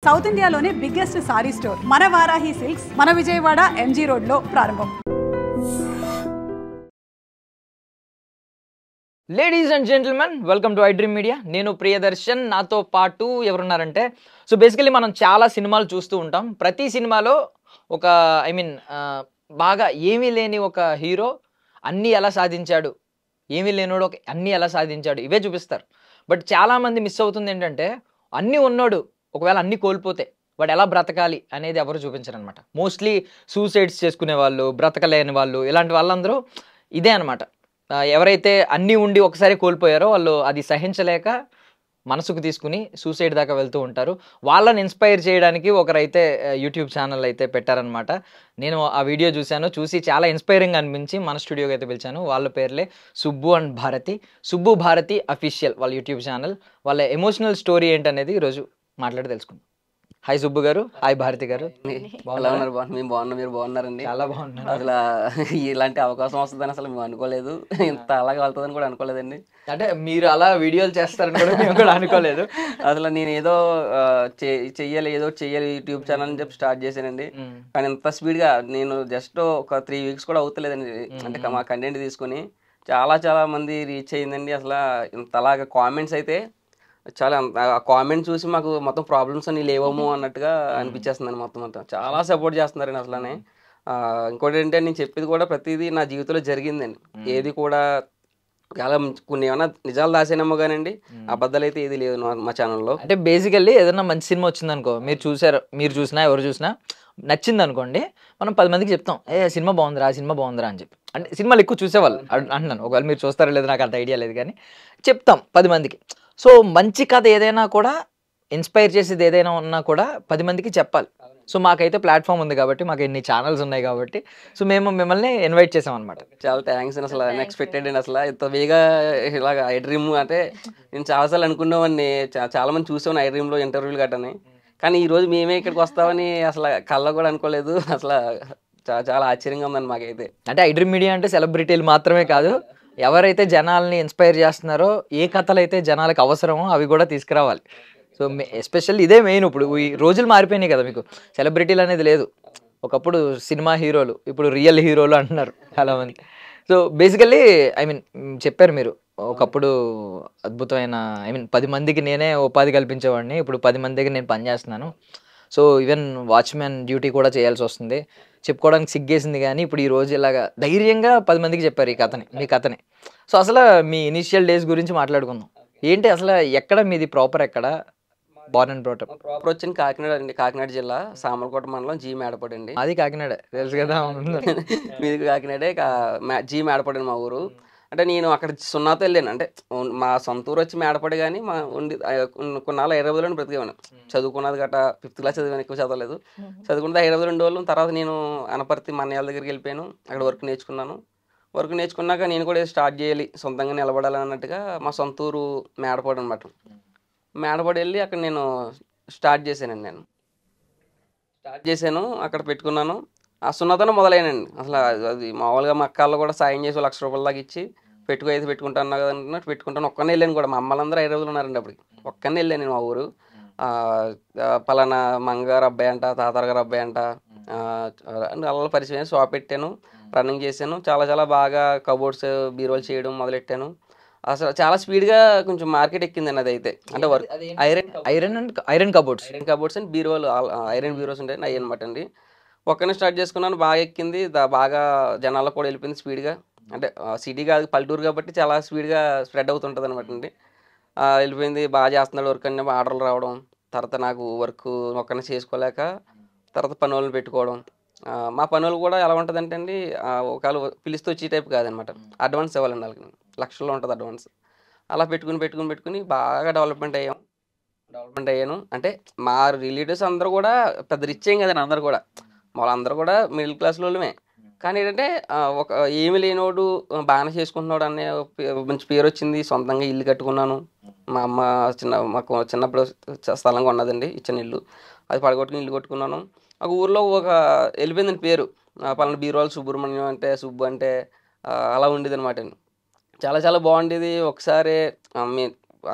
South ఇండియాలోనే biggest sorry store మన Varahi silks మన విజయవాడ ఎంజీ రోడ్ లో ప్రారంభం. Ladies and gentlemen, welcome to iDream media. నేను ప్రియదర్శన్, నాతో పాటు ఎవరున్నారంటే, సో బేసికలీ మనం చాలా సినిమాలు చూస్తూ ఉంటాం. ప్రతి సినిమాలో ఒక బాగా ఏమీ లేని ఒక హీరో అన్నీ ఎలా సాధించాడు, ఏమీ లేనోడు అన్నీ ఎలా సాధించాడు, ఇవే చూపిస్తారు. బట్ చాలామంది మిస్ అవుతుంది ఏంటంటే, అన్నీ ఉన్నాడు ఒకవేళ అన్నీ కోల్పోతే వాడు ఎలా బ్రతకాలి అనేది ఎవరు చూపించరు అనమాట. మోస్ట్లీ సూసైడ్స్ చేసుకునే వాళ్ళు, బ్రతకలేని వాళ్ళు, ఇలాంటి వాళ్ళందరూ ఇదే అనమాట. ఎవరైతే అన్నీ ఉండి ఒకసారి కోల్పోయారో వాళ్ళు అది సహించలేక మనసుకు తీసుకుని సూసైడ్ దాకా వెళ్తూ ఉంటారు. వాళ్ళని ఇన్స్పైర్ చేయడానికి ఒకరైతే యూట్యూబ్ ఛానల్ అయితే పెట్టారనమాట. నేను ఆ వీడియో చూసి చాలా ఇన్స్పైరింగ్ అనిపించి మన స్టూడియోకి అయితే పిలిచాను. వాళ్ళ పేర్లే సుబ్బు అండ్ భారతి. సుబ్బు భారతి అఫీషియల్ వాళ్ళ యూట్యూబ్ ఛానల్. వాళ్ళ ఎమోషనల్ స్టోరీ ఏంటనేది ఈరోజు మాట్లాడి తెలుసుకుందాం. హాయ్ సుబ్బు గారు, హాయ్ భారతి గారు. ఎలా ఉన్నారు? మేము బాగున్నాం, మీరు బాగున్నారండి? చాలా బాగున్నాను. అసలు ఇలాంటి అవకాశం వస్తుందని అసలు మేము అనుకోలేదు, ఇంత అలాగే వెళ్తుందని కూడా అనుకోలేదండి. అంటే మీరు అలా వీడియోలు చేస్తారని కూడా మేము కూడా అనుకోలేదు. అసలు నేను ఏదో చెయ్యాలి యూట్యూబ్ ఛానల్ అని చెప్పి స్టార్ట్ చేశానండి. కానీ ఇంత స్పీడ్గా నేను జస్ట్ ఒక 3 వీక్స్ కూడా అవుతలేదండి. అంటే మా కంటెంట్ తీసుకొని చాలా మంది రీచ్ అయ్యిందండి. అసలు ఇంత అలాగా కామెంట్స్ అయితే చాలా, ఆ కామెంట్ చూసి మాకు మొత్తం ప్రాబ్లమ్స్ అన్ని లేవేమో అన్నట్టుగా అనిపించేస్తుందండి. మొత్తం చాలా సపోర్ట్ చేస్తున్నారండి అసలు. ఇంకోటి ఏంటంటే, నేను చెప్పేది కూడా ప్రతిదీ నా జీవితంలో జరిగిందండి. ఏది కూడా కొన్ని ఏమైనా నిజాలు దాసేనేమో కానండి, అబద్ధాలు అయితే ఏది లేదు మా ఛానల్లో. అంటే బేసికల్లీ ఏదైనా మంచి సినిమా వచ్చిందనుకో, మీరు చూసినా ఎవరు చూసినా నచ్చింది అనుకోండి, మనం 10 మందికి చెప్తాం, సినిమా బాగుందిరా అని చెప్పి. అంటే సినిమాలు ఎక్కువ చూసేవాళ్ళు అంటున్నాను. ఒకవేళ మీరు చూస్తారో లేదు నాకు అంత ఐడియా లేదు, కానీ చెప్తాం 10 మందికి. సో మంచి కథ ఏదైనా కూడా, ఇన్స్పైర్ చేసేది ఏదైనా ఉన్నా కూడా 10 మందికి చెప్పాలి. సో మాకైతే ప్లాట్ఫామ్ ఉంది కాబట్టి, మాకు ఎన్ని ఛానల్స్ ఉన్నాయి కాబట్టి, సో మేము మిమ్మల్ని ఇన్వైట్ చేసాం అనమాట. చాలా థ్యాంక్స్ అండి. అసలు అన్ఎక్స్పెక్టెడ్ అండి. అసలు ఇంత వేగా ఇలాగ ఐ డ్రీమ్ అంటే నేను చాలాసార్లు అనుకున్నామని, చాలా మంది చూసాను ఐ డ్రీమ్లో ఇంటర్వ్యూలు గట్టని. కానీ ఈరోజు మేమే ఇక్కడికి వస్తామని అసలు కళ్ళ కూడా అనుకోలేదు. అసలు చాలా ఆశ్చర్యంగా ఉందండి మాకైతే. అంటే ఐ డ్రీమ్ మీడియా అంటే సెలబ్రిటీలు మాత్రమే కాదు, ఎవరైతే జనాల్ని ఇన్స్పైర్ చేస్తున్నారో, ఏ కథలు అయితే జనాలకు అవసరమో అవి కూడా తీసుకురావాలి. సో ఎస్పెషల్లీ ఇదే మెయిన్. ఇప్పుడు ఈ రోజులు మారిపోయినాయి కదా, మీకు సెలబ్రిటీలు అనేది లేదు. ఒకప్పుడు సినిమా హీరోలు, ఇప్పుడు రియల్ హీరోలు అంటున్నారు చాలామంది. సో బేసికల్లీ చెప్పారు మీరు, ఒకప్పుడు అద్భుతమైన 10 మందికి నేనే ఉపాధి కల్పించేవాడిని, ఇప్పుడు 10 మందికి నేను పనిచేస్తున్నాను. సో ఈవెన్ వాచ్మెన్ డ్యూటీ కూడా చేయాల్సి వస్తుంది. చెప్పుకోవడానికి సిగ్గేసింది, కానీ ఇప్పుడు ఈ రోజు ఇలాగా ధైర్యంగా 10 మందికి చెప్పారు మీ కథని. సో అసలు మీ ఇనిషియల్ డేస్ గురించి మాట్లాడుకుందాం. ఏంటి అసలు, ఎక్కడ మీది ప్రాపర్, ఎక్కడ born and brought up? Proper వచ్చింది కాకినాడ అండి, కాకినాడ జిల్లా సామర్లకోట మండలం జీ మేడపడి అండి. అది కాకినాడ తెలుసు కదా. మీది కాకినాడే, జీ మేడపడి మా ఊరు. అంటే నేను అక్కడ సున్నాతో వెళ్ళాను. అంటే మా సొంత ఊరు వచ్చి మేడపడి, కానీ మా కొన్నాళ్ళు హైదరాబాద్లో బ్రతికేవాను. చదువుకున్నది గట్రా 5th క్లాస్ చదివాను, ఎక్కువ చదవలేదు. చదువుకున్నది హైదరాబాద్లో 2 రోజులు. తర్వాత నేను అనపర్తి మా అన్నయ్య దగ్గరికి వెళ్ళిపోయాను. అక్కడ వర్క్ నేర్చుకున్నాను. వర్క్ నేర్చుకున్నాక నేను కూడా స్టార్ట్ చేయాలి, సొంతంగా నిలబడాలి అన్నట్టుగా మా సొంత ఊరు మేడపడి అనమాట. మేడపడి వెళ్ళి అక్కడ నేను స్టార్ట్ చేశానండి. అక్కడ పెట్టుకున్నాను. ఆ సున్నతోనే మొదలైనండి. అసలు అది మామూలుగా మా అక్కళ్ళు కూడా సాయం చేసి ₹1,00,000 దాకా ఇచ్చి పెట్టుకుంటాను కదా అన్నట్టు పెట్టుకుంటాను. ఒక్కనే వెళ్ళాను కూడా. మా అమ్మలందరూ హైదరాబాద్లో ఉన్నారండి అప్పటికి. ఒక్కనే వెళ్ళాను నేను మా ఊరు. పలానా మంగారు అబ్బాయి అంట, తాతారు అబ్బాయి అంట, అలా పరిచయం షాప్ పెట్టాను, రన్నింగ్ చేశాను. చాలా బాగా కబోర్డ్స్, బీరోలు చేయడం మొదలెట్టాను. అసలు చాలా స్పీడ్గా కొంచెం మార్కెట్ ఎక్కిందండి అది అయితే. అంటే ఐరన్ కబోర్డ్స్ అండ్ బీరోలు, ఐరన్ బీరోస్ ఉంటాయి అవి అనమాట అండి. ఒక్కనే స్టార్ట్ చేసుకున్నాను, బాగా ఎక్కింది, బాగా జనాల్లో కూడా వెళ్ళిపోయింది స్పీడ్గా. అంటే సిటీ కాదు, పల్లెటూరు కాబట్టి చాలా స్పీడ్గా స్ప్రెడ్ అవుతుంటుంది అనమాట అండి. వెళ్ళిపోయింది, బాగా చేస్తున్నాడు వర్క్ అన్నీ, ఆర్డర్లు రావడం. తర్వాత నాకు వర్క్ ఒక్కనే చేసుకోలేక తర్వాత పని వాళ్ళని పెట్టుకోవడం. మా పనులు కూడా ఎలా ఉంటుందంటే అండి, ఒకవేళ పిలిస్తే వచ్చే టైప్ కాదనమాట. అడ్వాన్స్ ఇవ్వాలండి వాళ్ళకి, లక్షల్లో ఉంటుంది అడ్వాన్స్. అలా పెట్టుకుని బాగా డెవలప్మెంట్ అయ్యాను. అంటే మా రిలేటివ్స్ అందరూ కూడా పెద్ద రిచ్ ఏం కదండి, అందరూ కూడా వాళ్ళందరూ కూడా మిడిల్ క్లాస్ వాళ్ళమే. కానీ ఏంటంటే ఒక ఏమి లేనోడు బాగానే చేసుకుంటున్నాడు అనే మంచి పేరు వచ్చింది. సొంతంగా ఇల్లు కట్టుకున్నాను. మా అమ్మ మాకు చిన్నప్పుడు స్థలం కొన్నదండి, ఇచ్చిన ఇల్లు. అది పడగొట్టుకుని ఇల్లు కట్టుకున్నాను. ఒక ఊర్లో వెళ్ళిపోయిందని పేరు, పలానా బీరువాల సుబ్రహ్మణ్యం అంటే, సుబ్బు అంటే అలా ఉండేది అనమాట. చాలా బాగుండేది. ఒకసారి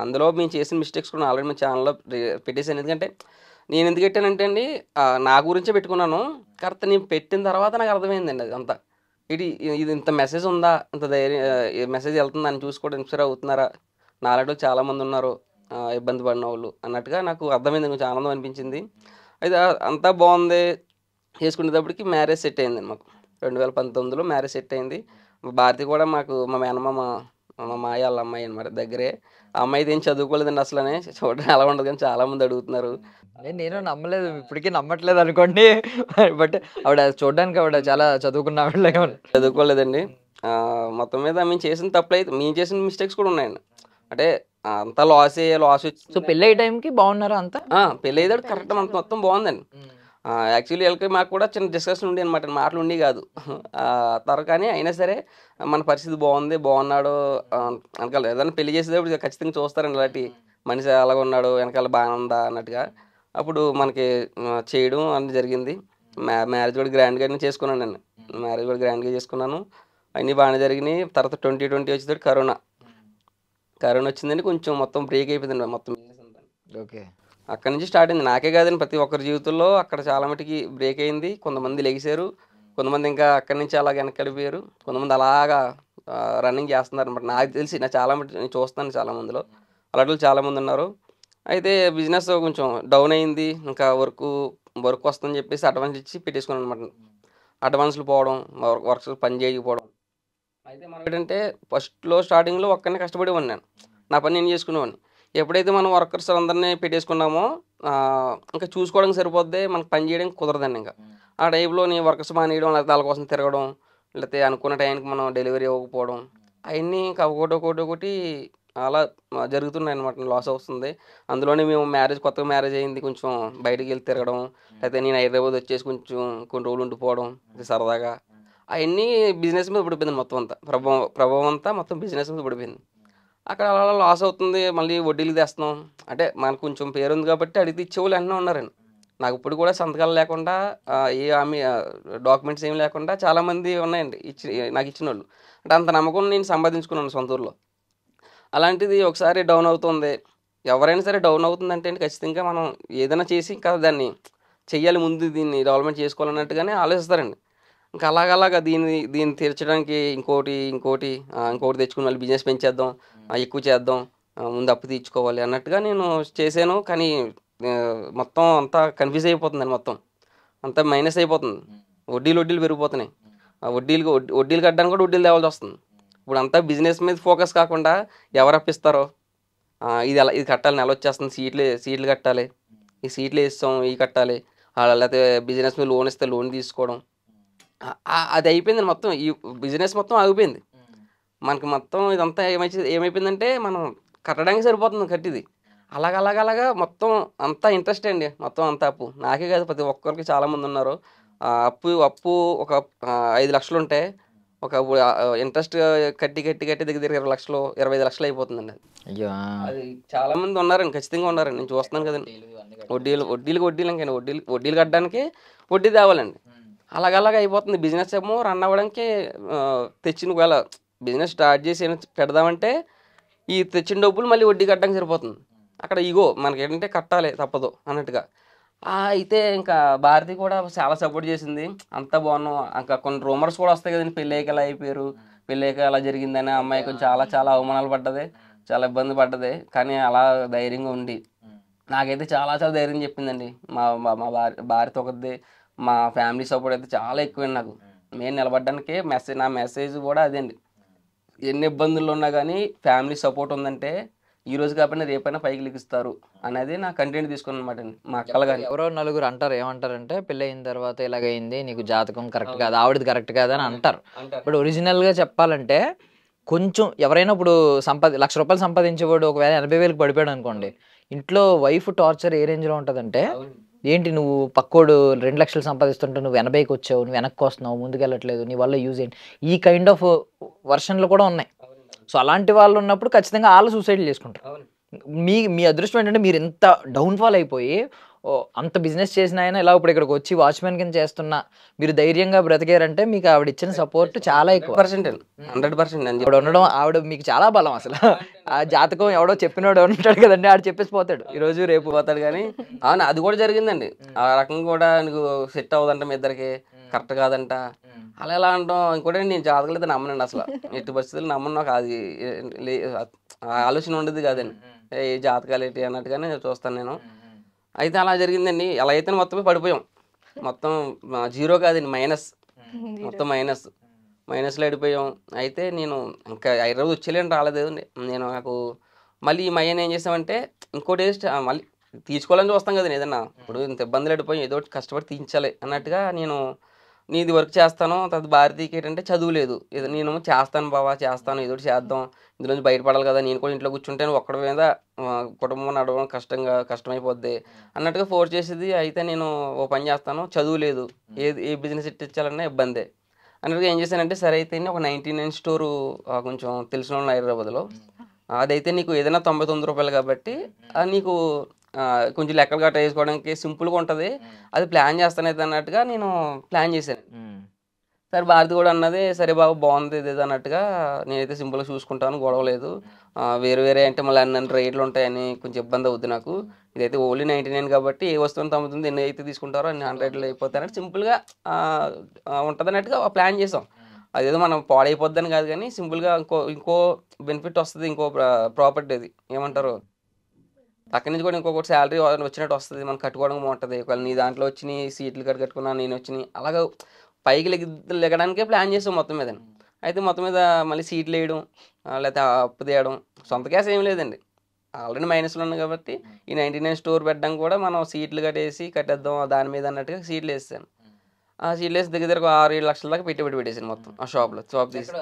అందులో మేము చేసిన మిస్టేక్స్ కూడా ఆల్రెడీ మా ఛానల్లో పెట్టేసాను. ఎందుకంటే నేను ఎందుకు పెట్టానంటే అండి నా గురించే పెట్టుకున్నాను. కరెక్ట్ నేను పెట్టిన తర్వాత నాకు అర్థమైందండి అది అంతా. ఇది ఇంత మెసేజ్ ఉందా, ఇంత మెసేజ్ వెళ్తుందని చూసుకోవడం ఇన్స్పైర్ అవుతున్నారా, నాలాంటి చాలామంది ఉన్నారు ఇబ్బంది పడిన వాళ్ళు అన్నట్టుగా నాకు అర్థమైంది. కొంచెం ఆనందం అనిపించింది. అయితే అంతా బాగుంది. చేసుకునేటప్పటికి మ్యారేజ్ సెట్ అయిందండి మాకు. 2019లో మ్యారేజ్ సెట్ అయింది. మా భారతి కూడా మాకు మా మేనమామ మా మాయ వాళ్ళ అమ్మాయి అనమాట దగ్గరే. ఆ అమ్మాయి ఏం చదువుకోలేదండి అసలనే. చూడడం అలా ఉండదు కానీ చాలామంది అడుగుతున్నారు. నేను నమ్మలేదు, ఇప్పటికీ నమ్మట్లేదు అనుకోండి. బట్ ఆవిడ చూడడానికి ఆవిడ చాలా చదువుకున్న ఆవిడలాగా ఉంది. చదువుకోలేదండి. మొత్తం మీద మేము చేసిన తప్పులైతే మేము చేసిన మిస్టేక్స్ కూడా ఉన్నాయండి. అంటే అంతా లాస్ వచ్చి సో పెళ్ళి అయ్యే టైంకి బాగున్నారా అంతా? పెళ్ళి అయ్యేదాడు కరెక్ట్ మొత్తం బాగుందండి. యాక్చువల్లీ వీళ్ళకి మాకు కూడా చిన్న డిస్కషన్ ఉండి అనమాట. మాటలు ఉండి కాదు తర్వాత, కానీ అయినా సరే మన పరిస్థితి బాగుంది, బాగున్నాడు వెనకాల ఏదైనా పెళ్లి చేసేటప్పుడు ఖచ్చితంగా చూస్తారండి ఇలాంటి మనిషి అలాగ ఉన్నాడు వెనకాల బాగానే ఉందా అన్నట్టుగా. అప్పుడు మనకి చేయడం అన్నీ జరిగింది. మ్యారేజ్ కూడా గ్రాండ్గానే చేసుకున్నాను నేను. మ్యారేజ్ కూడా గ్రాండ్గా చేసుకున్నాను. అన్నీ బాగానే జరిగినాయి. తర్వాత 2020 వచ్చేసరికి కరోనా వచ్చిందండి. కొంచెం మొత్తం బ్రేక్ అయిపోయిందండి మొత్తం. ఓకే. అక్కడ నుంచి స్టార్ట్ అయింది. నాకే కాదండి ప్రతి ఒక్కరి జీవితంలో అక్కడ చాలా మటుకి బ్రేక్ అయింది. కొంతమంది లెగిసారు, కొంతమంది ఇంకా అక్కడి నుంచి అలా వెనక్కి వెళ్ళిపోయారు, కొంతమంది అలాగా రన్నింగ్ చేస్తున్నారు అనమాట. నాకు తెలిసి చాలా మటుకు నేను చూస్తాను చాలామందిలో అలాంటి చాలామంది ఉన్నారు. అయితే బిజినెస్ కొంచెం డౌన్ అయింది. ఇంకా వర్క్ వస్తుందని చెప్పేసి అడ్వాన్స్ ఇచ్చి పెట్టేసుకున్నాను అనమాట. అడ్వాన్స్లు పోవడం, వర్క్స్ పని చేయకపోవడం. అయితే మనం ఏంటంటే ఫస్ట్లో స్టార్టింగ్లో ఒక్కనే కష్టపడేవాడిని నేను. నా పని నేను చేసుకునేవాడిని. ఎప్పుడైతే మనం వర్కర్స్ అందరినీ పెట్టేసుకున్నామో ఇంకా చూసుకోవడానికి సరిపోద్ది, మనకు పని చేయడానికి కుదరదండి. ఇంకా ఆ టైంలో నీ వర్కర్స్ మానేయడం, లేకపోతే వాళ్ళ కోసం తిరగడం, లేకపోతే అనుకున్న టైంకి మనం డెలివరీ ఇవ్వకపోవడం, అవన్నీ ఇంకా ఒకటి అలా జరుగుతున్నాయి అనమాట. లాస్ వస్తుంది. అందులోనే మేము కొత్తగా మ్యారేజ్ అయింది, కొంచెం బయటికి వెళ్ళి తిరగడం, లేకపోతే నేను హైదరాబాద్ వచ్చేసి కొంచెం కొన్ని రోజులు ఉండిపోవడం సరదాగా, అవన్నీ బిజినెస్ మీద పడిపోయింది మొత్తం అంతా. ప్రభావం అంతా మొత్తం బిజినెస్ మీద పడిపోయింది. అక్కడ అలా లాస్ అవుతుంది. మళ్ళీ వడ్డీలు తెస్తున్నాం. అంటే మనకు కొంచెం పేరుంది కాబట్టి అడిగితే ఇచ్చేవాళ్ళు అన్నీ ఉన్నారండి. నాకు ఇప్పుడు కూడా సంతకాలు లేకుండా ఏ డాక్యుమెంట్స్ ఏమి లేకుండా చాలామంది ఉన్నాయండి నాకు ఇచ్చిన వాళ్ళు. అంటే అంత నమ్మకం నేను సంపాదించుకున్నాను సొంత ఊర్లో. అలాంటిది ఒకసారి డౌన్ అవుతుంది. ఎవరైనా సరే డౌన్ అవుతుందంటే ఖచ్చితంగా మనం ఏదైనా చేసి ఇంకా దాన్ని చెయ్యాలి, ముందు దీన్ని డెవలప్మెంట్ చేసుకోవాలన్నట్టుగానే ఆలోచిస్తారండి. ఇంకా అలాగలాగా దీన్ని తీర్చడానికి ఇంకోటి తెచ్చుకుని మళ్ళీ బిజినెస్ పెంచేద్దాం, ఎక్కువ చేద్దాం, ముందు అప్పు తీర్చుకోవాలి అన్నట్టుగా నేను చేశాను. కానీ మొత్తం అంతా కన్ఫ్యూజ్ అయిపోతుందండి. మొత్తం అంతా మైనస్ అయిపోతుంది. వడ్డీలు పెరిగిపోతున్నాయి. వడ్డీలు కట్టడానికి కూడా వడ్డీలు తేవాల్సి వస్తుంది. ఇప్పుడు అంతా బిజినెస్ మీద ఫోకస్ కాకుండా ఎవరు అప్పిస్తారో, ఇది కట్టాలి, నెల వచ్చేస్తుంది, సీట్లు కట్టాలి, ఈ సీట్లు వేస్తాం, ఇవి కట్టాలి, లేకపోతే బిజినెస్ మీద లోన్ ఇస్తే లోన్ తీసుకోవడం, అది అయిపోయింది. మొత్తం ఈ బిజినెస్ మొత్తం ఆగిపోయింది మనకి. మొత్తం ఇదంతా ఏమైపోయిందంటే మనం కట్టడానికి సరిపోతుంది కట్టిది. అలాగలాగా మొత్తం అంతా ఇంట్రెస్ట్ అండి. మొత్తం అంతా అప్పు. నాకే కాదు, ప్రతి ఒక్కరికి చాలామంది ఉన్నారు. అప్పు ఒక 5 లక్షలు ఉంటే ఒక ఇంట్రెస్ట్ కట్టి దగ్గర 20 లక్షలు 25 లక్షలు అయిపోతుందండి. అయ్యో, అది చాలామంది ఉన్నారండి, ఖచ్చితంగా ఉన్నారండి. నేను చూస్తున్నాను కదండి. వడ్డీలు ఇంకా వడ్డీలు కట్టడానికి వడ్డీ తేవాలండి. అలాగలాగా అయిపోతుంది. బిజినెస్ ఏమో రన్ అవ్వడానికి తెచ్చిన ఒకవేళ బిజినెస్ స్టార్ట్ చేసి పెడదామంటే ఈ తెచ్చిన డబ్బులు మళ్ళీ వడ్డీ కట్టడానికి సరిపోతుంది. అక్కడ మనకి ఏంటంటే కట్టాలి తప్పదు అన్నట్టుగా. అయితే ఇంకా భారతి కూడా చాలా సపోర్ట్ చేసింది. అంతా బాగున్నాం. ఇంకా కొన్ని రూమర్స్ కూడా వస్తాయి కదండి, పెళ్ళయ్యాక ఎలా అయిపోయారు, పెళ్ళయ్యాక ఎలా జరిగిందని. అమ్మాయి కొంచెం చాలా అవమానాలు పడ్డది, చాలా ఇబ్బంది పడ్డది. కానీ అలా ధైర్యంగా ఉండి నాకైతే చాలా ధైర్యం చెప్పిందండి. మా భారతి ఒకది. మా ఫ్యామిలీ సపోర్ట్ అయితే చాలా ఎక్కువండి నాకు. నేను నిలబడడానికి నా మెసేజ్ కూడా అదేండి. ఎన్ని ఇబ్బందులు ఉన్నా కానీ ఫ్యామిలీ సపోర్ట్ ఉందంటే ఈ రోజు కాకపోయినా రేపైనా పైకి లెగిస్తారు అనేది నా కంటెంట్ తీసుకుని అనమాట అండి. మా అక్కలు గారు ఎవరో నలుగురు అంటారు, ఏమంటారంటే పెళ్ళి అయిన తర్వాత ఇలాగైంది, నీకు జాతకం కరెక్ట్ కాదు, ఆవిడది కరెక్ట్ కాదని అంటారు. బట్ ఒరిజినల్గా చెప్పాలంటే కొంచెం ఎవరైనా ఇప్పుడు 1,00,000 రూపాయలు సంపాదించేవాడు ఒకవేళ 80,000కి పడిపోయాడు అనుకోండి, ఇంట్లో వైఫ్ టార్చర్ ఏ రేంజ్లో ఉంటుందంటే, ఏంటి నువ్వు పక్కోడు 2 లక్షలు సంపాదిస్తుంటే నువ్వు 80కి వచ్చావు, నువ్వు వెనక్కి వస్తున్నావు, ముందుకెళ్ళట్లేదు, నీ వల్ల యూజ్ ఏంటి, ఈ కైండ్ ఆఫ్ వర్షన్లు కూడా ఉన్నాయి. సో అలాంటి వాళ్ళు ఉన్నప్పుడు ఖచ్చితంగా వాళ్ళు సూసైడ్ చేసుకుంటారు. మీ అదృష్టం ఏంటంటే మీరు ఎంత డౌన్ఫాల్ అయిపోయి ఓ అంత బిజినెస్ చేసిన ఆయన ఇలా ఇప్పుడు ఇక్కడికి వచ్చి వాచ్మెన్ కింద చేస్తున్నా మీరు ధైర్యంగా బ్రతికారంటే మీకు ఆవిడ ఇచ్చిన సపోర్ట్ చాలా ఎక్కువ. 100% అని ఆవిడ ఉండడం ఆవిడ మీకు చాలా బలం అసలు. ఆ జాతకం ఎవడో చెప్పినోడు ఉంటాడు కదండి, ఆడు చెప్పేసి పోతాడు ఈ రోజు రేపు. పోతాడు కానీ అవును అది కూడా జరిగిందండి. ఆ రకంగా కూడా నీకు సెట్ అవ్వదంట, మీ ఇద్దరికి కరెక్ట్ కాదంట అలా ఎలా అంటాం. ఇంకోటి నేను జాతకాలు అయితే నమ్మనండి అసలు, ఎట్టి పరిస్థితులు నమ్మను. నాకు అది ఆ ఆలోచన ఉండేది కాదండి, ఏ జాతకాలు ఏంటి అన్నట్టుగానే చూస్తాను నేను. అయితే అలా జరిగిందండి. అలా అయితే మొత్తమే పడిపోయాం. మొత్తం జీరో కాదండి, మైనస్, మొత్తం మైనస్లో పడిపోయాం. అయితే నేను ఇంకా 5 రోజులు వచ్చేలేని రాలేదు నేను. నాకు మళ్ళీ ఈ మయ్యని ఏం చేసామంటే ఇంకోటి మళ్ళీ తీసుకోవాలని చూస్తాం కదండి ఏదన్నా. ఇప్పుడు ఇంత ఇబ్బందులు పడిపోయి ఏదో ఒకటి కష్టపడి తీయించాలి అన్నట్టుగా నేను నీది వర్క్ చేస్తాను. తర్వాత భారతీయకి ఏంటంటే చదువు లేదు, ఏదో నేను చేస్తాను బావా చేస్తాను, ఏదో ఒకటి చేద్దాం, ఇందులోంచి బయటపడాలి కదా. నేను కూడా ఇంట్లో కూర్చుంటే ఒక్కడి మీద కుటుంబం నడవడం కష్టమైపోద్ది అన్నట్టుగా ఫోర్స్ చేసేది. అయితే నేను ఓ పని చేస్తాను, చదువు లేదు, ఏ బిజినెస్ ఇట్టించాలన్నా ఇబ్బందే అన్నట్టుగా ఏం చేశానంటే, సరే అయితే ఒక 99 స్టోరు కొంచెం తెలిసిన వాళ్ళు హైదరాబాద్లో, అదైతే నీకు ఏదైనా 99 రూపాయలు కాబట్టి నీకు కొంచెం లెక్కలు గట్రా వేసుకోవడానికి సింపుల్గా ఉంటుంది, అది ప్లాన్ చేస్తానైతే అన్నట్టుగా నేను ప్లాన్ చేశాను. సరే భారతి కూడా అన్నది, సరే బాబు బాగుంది ఇది అన్నట్టుగా, నేనైతే సింపుల్గా చూసుకుంటాను, గొడవ లేదు. వేరే అంటే మళ్ళీ అన్ని రేట్లు ఉంటాయని కొంచెం ఇబ్బంది అవుద్ది నాకు. ఇదైతే ఓన్లీ 99 కాబట్టి ఏ వస్తువుని తమ్ముతుంది, ఎన్ని అయితే తీసుకుంటారో అన్ని 100 అయిపోతాయని సింపుల్గా ఉంటుంది అన్నట్టుగా ప్లాన్ చేసాం. అదేదో మనం పాడైపోద్దని కాదు కానీ సింపుల్గా ఇంకో బెనిఫిట్ వస్తుంది, ఇంకో ప్రాపర్టీ అది ఏమంటారు, అక్కడి నుంచి కూడా ఇంకొకటి శాలరీ వచ్చినట్టు వస్తుంది, మనం కట్టుకోవడం బాగుంటుంది. ఒకవేళ నీ దాంట్లో వచ్చినాయి సీట్లు కట్టుకున్నాను, నేను వచ్చినాయి, అలాగా పైకి లెగడానికే ప్లాన్ చేసాం మొత్తం మీద. అయితే మొత్తం మీద మళ్ళీ సీట్లు వేయడం, లేకపోతే అప్పు తీయడం, సొంత క్యాష్ ఏం లేదండి, ఆల్రెడీ మైనస్లో ఉంది కాబట్టి ఈ 99 స్టోర్ పెట్టడం కూడా మనం సీట్లు కట్టేద్దాం దాని మీద అన్నట్టుగా సీట్లు వేసాను. ఆ సీట్లు వేసి దగ్గర 6-7 లక్షల దాకా పెట్టుబడి పెట్టేసాను మొత్తం ఆ షాప్ తీసి.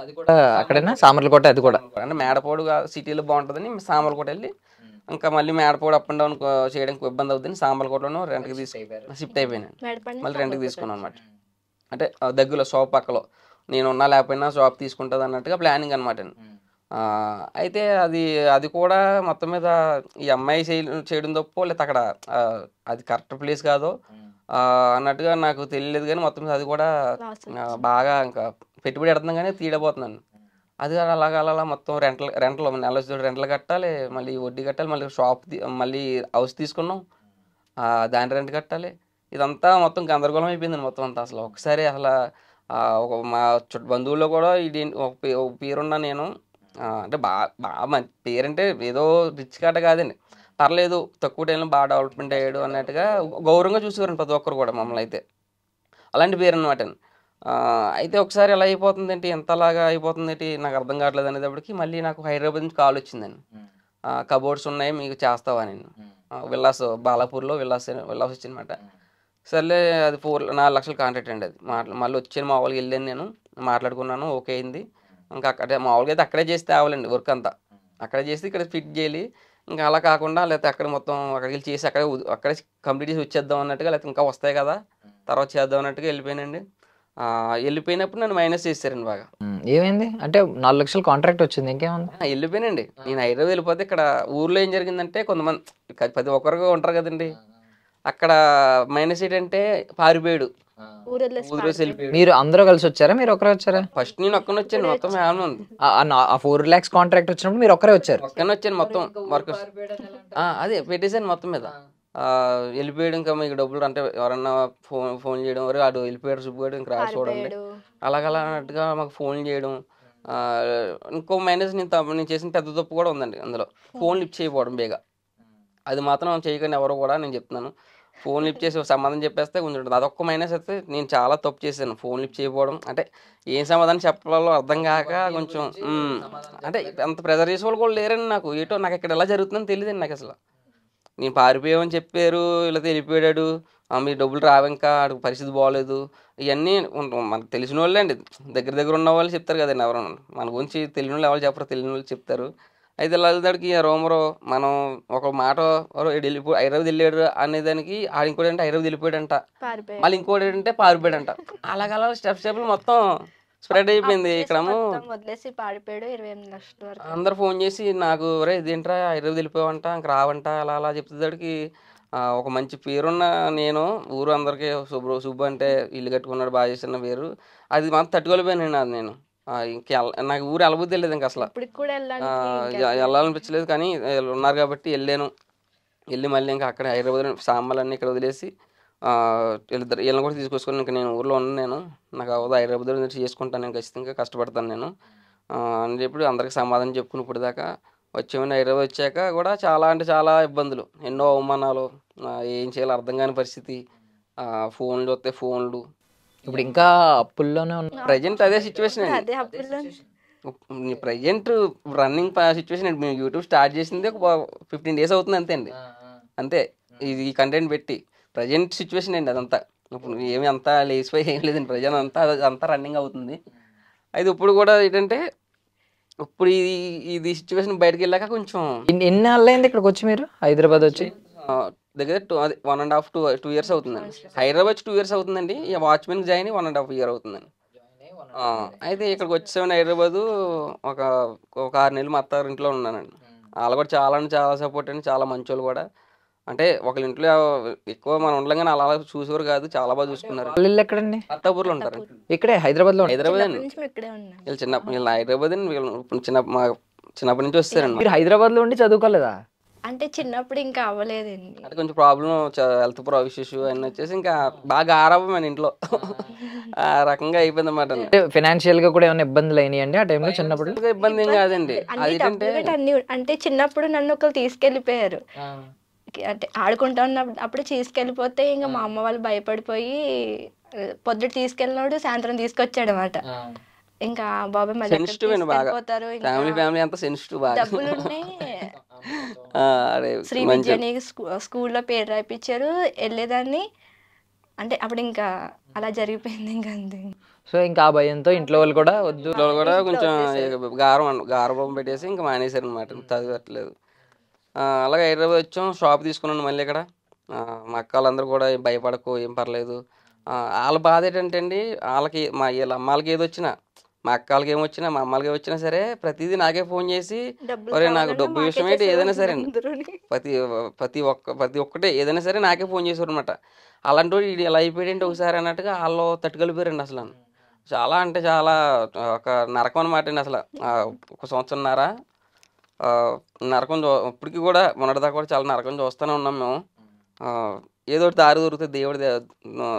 అక్కడైనా సామర్లకోట, అది కూడా అంటే మేడపోడు సిటీలో బాగుంటుందని సామర్లకోట వెళ్ళి, ఇంకా మళ్ళీ మేడపోడు అప్ అండ్ డౌన్ చేయడానికి ఇబ్బంది అవుతుంది, సామర్లకోటలో రెంట్కి షిఫ్ట్ అయిపోయాను. మళ్ళీ రెంట్కి తీసుకున్నాను అనమాట. అంటే దగ్గరలో షాప్ పక్కలో నేను ఉన్నా లేకపోయినా షాప్ తీసుకుంటుంది అన్నట్టుగా ప్లానింగ్ అనమాట. అయితే అది కూడా మొత్తం మీద ఈ అమ్మాయి చేయడం తప్పో, లేకపోతే అక్కడ అది కరెక్ట్ ప్లేస్ కాదో అన్నట్టుగా నాకు తెలియలేదు. కానీ మొత్తం మీద అది కూడా బాగా ఇంకా పెట్టుబడి పెడుతున్నాం కానీ తీయడపోతున్నాను. అది అలా మొత్తం రెంట్లు నెల కట్టాలి, మళ్ళీ వడ్డీ కట్టాలి, మళ్ళీ మళ్ళీ హౌస్ తీసుకున్నాం, దాని రెంట్ కట్టాలి. ఇదంతా మొత్తం గందరగోళం అయిపోయిందండి మొత్తం అంతా. అసలు ఒకసారి అసలు మా బంధువుల్లో కూడా ఒక పేరున్నా నేను, అంటే బాగా పేరంటే ఏదో రిచ్ కాట కాదండి, పర్లేదు తక్కువ టైంలో బాగా డెవలప్మెంట్ అయ్యాడు అన్నట్టుగా గౌరవంగా చూసేవారండి ప్రతి ఒక్కరు కూడా మమ్మల్ని. అయితే అలాంటి పేరు అనమాట. అయితే ఒకసారి ఎలా అయిపోతుంది ఏంటి, ఎంతలాగా అయిపోతుంది ఏంటి నాకు అర్థం కావట్లేదు అనేటప్పటికి మళ్ళీ నాకు హైదరాబాద్ నుంచి కాల్ వచ్చిందండి, కబోర్డ్స్ ఉన్నాయి మీకు చేస్తావా నేను, విల్లాస్ బాలాపూర్లో విల్లాస్ వచ్చిందన్నమాట. సర్లే అది 4 లక్షలు కాంట్రాక్ట్ అండి. అది మళ్ళీ వచ్చాను, మామూలుగా వెళ్ళాను, నేను మాట్లాడుకున్నాను, ఓకే అయింది. ఇంకా అక్కడే మామూలుగా అయితే అక్కడే చేస్తే అవ్వాలండి వర్క్ అంతా, అక్కడే చేసి ఇక్కడ ఫిట్ చేయాలి. ఇంకా అలా కాకుండా లేకపోతే అక్కడ మొత్తం అక్కడికి వెళ్ళి చేసి అక్కడే కంప్లీట్ చేసి వచ్చేద్దాం అన్నట్టుగా, లేకపోతే ఇంకా వస్తాయి కదా తర్వాత చేద్దాం అన్నట్టుగా వెళ్ళిపోయానండి. వెళ్ళిపోయినప్పుడు నన్ను మైనస్ చేశారండి బాగా. ఏమైంది అంటే 4 లక్షలు కాంట్రాక్ట్ వచ్చింది, ఇంకేముంది? వెళ్ళిపోయానండి నేను. హైదరాబాద్ వెళ్ళిపోతే ఇక్కడ ఊర్లో ఏం జరిగిందంటే, కొంతమంది ప్రతి ఒక్కరుగా ఉంటారు కదండి, అక్కడ మైనస్ ఏంటంటే పారిపోయాడు, మీరు అందరూ కలిసి వచ్చారా, మీరు ఒకరే వచ్చారా? ఫస్ట్ నేను ఒక్కనే వచ్చాను, మొత్తం ఫ్యామిలీ ఉంది. 4 lakhs కాంట్రాక్ట్ వచ్చినప్పుడు మీరు ఒక్కరే వచ్చారు? ఒక్కనే వచ్చాను, మొత్తం వర్క్ అదే పెట్టేసాను మొత్తం మీద. వెళ్ళిపోయాడు, ఇంకా మీకు డబ్బులు అంటే ఎవరన్నా ఫోన్ చేయడం, వరకు ఆడు వెళ్ళిపోయాడు సుబ్బుగాడు ఇంకా రా చూడండి అలాగలా అన్నట్టుగా మాకు ఫోన్ చేయడం. ఇంకో మైనస్ నేను చేసిన పెద్ద తప్పు కూడా ఉందండి అందులో, ఫోన్ లిఫ్ట్ చేయకపోవడం బేగా. అది మాత్రం చేయకండి ఎవరు కూడా, నేను చెప్తున్నాను. ఫోన్ లిఫ్ట్ చేసి సమాధానం చెప్పేస్తే కొంచెం ఉంటుంది, అదొక్క మైనస్ అయితే నేను చాలా తప్పు చేశాను. ఫోన్ లిఫ్ట్ చేయకపోవడం అంటే ఏం సమాధానం చెప్పాలో అర్థం కాక కొంచెం అంటే అంత ప్రెజర్ చేసే వాళ్ళు కూడా లేరండి నాకు. ఏటో నాకు ఇక్కడ ఎలా జరుగుతుందని తెలియదండి నాకు అసలు. నేను పారిపోయామని చెప్పారు, ఇలా వెళ్ళిపోయాడు, మీ డబ్బులు రావింకా, ఆడికి పరిస్థితి బాగోలేదు, ఇవన్నీ మనకు తెలిసిన వాళ్ళే అండి, దగ్గర ఉన్న వాళ్ళు చెప్తారు కదండి. ఎవరు మన గురించి తెలియని వాళ్ళు ఎవరు చెప్పరు, తెలియని వాళ్ళు చెప్తారు. అయితే వెళ్ళేదానికి రోమరో మనం ఒక మాట హైదరాబాద్ వెళ్ళాడు అనేదానికి ఇంకోటి అంటే హైదరాబాద్ వెళ్ళిపోయాడంట, మళ్ళీ ఇంకోటి ఏంటంటే పారిపోయాడంట. అలాగలా స్టెప్లు మొత్తం స్ప్రెడ్ అయిపోయింది. ఇక్కడేమో అందరు ఫోన్ చేసి నాకు రే ఇదేంట్రా హైదరాబాద్ వెళ్ళిపోయావంట, ఇంక రావంట, అలా చెప్తేదాడికి ఒక మంచి పేరున్న నేను ఊరు అందరికీ సుబ్బు అంటే ఇల్లు కట్టుకున్నాడు బాగా చేసిన పేరు అది మాత్రం తట్టుకోలేకపోయాను అది నేను నాకు ఊరు వెళ్ళబుద్ధి వెళ్ళలేదు ఇంకా అసలు వెళ్ళాలనిపించలేదు కానీ ఉన్నారు కాబట్టి వెళ్ళి మళ్ళీ ఇంకా అక్కడ హైదరాబాద్ సామాన్లన్నీ ఇక్కడ వదిలేసి వీళ్ళని కూడా తీసుకొచ్చుకొని ఇంకా నేను ఊర్లో ఉన్నాను నాకు అవదు హైదరాబాద్ చేసుకుంటాను నేను ఖచ్చితంగా కష్టపడతాను నేను అని చెప్పి అందరికి సమాధానం చెప్పుకుని ఇప్పుడు దాకా వచ్చామని హైదరాబాద్ వచ్చాక కూడా చాలా అంటే చాలా ఇబ్బందులు ఎన్నో అవమానాలు ఏం చేయాలో అర్థం కాని పరిస్థితి ఫోన్లు వస్తే ఫోన్లు ఇప్పుడు ఇంకా అప్పుల్లోనే ఉన్నా ప్రజెంట్ అదే సిచ్యువేషన్ అండి ప్రజెంట్ రన్నింగ్ సిచ్యువేషన్ అండి మేము యూట్యూబ్ స్టార్ట్ చేసింది ఒక 15 days అవుతుంది అంతే అండి అంతే ఇది కంటెంట్ పెట్టి ప్రజెంట్ సిచ్యువేషన్ అండి అదంతా ఇప్పుడు ఏమి అంతా లేచిపోయి ఏం లేదండి ప్రజెంట్ అంతా రన్నింగ్ అవుతుంది అయితే ఇప్పుడు కూడా ఏంటంటే ఇప్పుడు ఇది సిచ్యువేషన్ బయటకు వెళ్ళాక కొంచెం ఎన్ని నెలలు అయింది ఇక్కడికి వచ్చి మీరు హైదరాబాద్ వచ్చి దగ్గర 1.5 to 2 years అవుతుందండి హైదరాబాద్ 2 years అవుతుందండి వాచ్మెన్ జాయిన్ 1.5 year అవుతుందండి అయితే ఇక్కడికి వచ్చేసామని హైదరాబాద్ ఒక 6 నెలలు మా అత్తారు ఇంట్లో ఉన్నానండి వాళ్ళు కూడా చాలా అంటే చాలా సపోర్ట్ అండి చాలా మంచోళ్ళు కూడా అంటే ఒకళ్ళ ఇంట్లో ఎక్కువ మనం ఉండలేం కానీ అలా చూసేవారు కాదు చాలా బాగా చూసుకున్నారు ఇల్లు ఎక్కడండి అత్తాపూర్లో ఉంటారు ఇక్కడే హైదరాబాద్ లో అండి వీళ్ళు హైదరాబాద్ అండి వీళ్ళు చిన్నప్పటి నుంచి వస్తారండి మీరు హైదరాబాద్ లో ఉండి చదువుకోలేదా అంటే చిన్నప్పుడు ఇంకా అవ్వలేదండి అంటే కొంచెం ప్రాబ్లం హెల్త్ ఇష్యూ అన్నీ వచ్చేసి ఇంకా బాగా ఆరాబం మన ఇంట్లో ఆ రకంగా అయిపోయింది అన్నమాట ఫైనాన్షియల్ గా కూడా ఏమైనా ఇబ్బందులు అయినాయండి ఆ టైంలో చిన్నప్పుడు ఇబ్బంది ఏం కాదండి అంటే చిన్నప్పుడు నన్ను ఒకరు తీసుకెళ్లిపోయారు అంటే ఆడుకుంటా ఉన్నప్పుడు అప్పుడు తీసుకెళ్ళిపోతే ఇంకా మా అమ్మ వాళ్ళు భయపడిపోయి పొద్దుట తీసుకెళ్ళినాడు సాయంత్రం తీసుకొచ్చాడు అనమాట ఇంకా బాబాయ్ మళ్ళీ ఫ్యామిలీ అంతా సెన్సిటివ్ డబ్బులున్నాయి శ్రీ విద్యని స్కూల్లో పేరు రాయించారు వెళ్ళేదాన్ని అంటే అప్పుడు ఇంకా అలా జరిగిపోయింది ఇంకా అంతే సో ఇంకా ఆ భయంతో ఇంట్లో వాళ్ళు కూడా వద్దు కూడా కొంచెం గారబం పెట్టేసి ఇంకా మానేశారు అనమాట చదివట్లేదు అలాగే హైదరాబాద్ వచ్చాం షాప్ తీసుకున్నాను మళ్ళీ ఇక్కడ మా అక్క వాళ్ళందరూ కూడా భయపడకు ఏం పర్లేదు వాళ్ళ బాధ ఏంటంటే అండి వీళ్ళ అమ్మాలకి ఏది వచ్చినా మా అక్కలకి ఏమొచ్చినా మా అమ్మలకి ఏమొచ్చినా సరే ప్రతిదీ నాకే ఫోన్ చేసి ఒరే నాకు డబ్బు విషయం ఏంటి ఏదైనా సరే ప్రతి ఒక్కటే ఏదైనా సరే నాకే ఫోన్ చేసేవారు అనమాట అలాంటి ఇది ఎలా అయిపోయాడంటే ఒకసారి అన్నట్టుగా వాళ్ళు తట్టుకెళ్ళిపోయారండి అసలు చాలా అంటే చాలా ఒక నరకం అనమాట అండి అసలు 1 సంవత్సరంన్నర నరకం ఇప్పటికి కూడా మొన్నటిదాకా కూడా చాలా నరకం చూస్తూనే ఉన్నాం మేము ఏదో ఒకటి దారి దొరుకుతుంది దేవుడి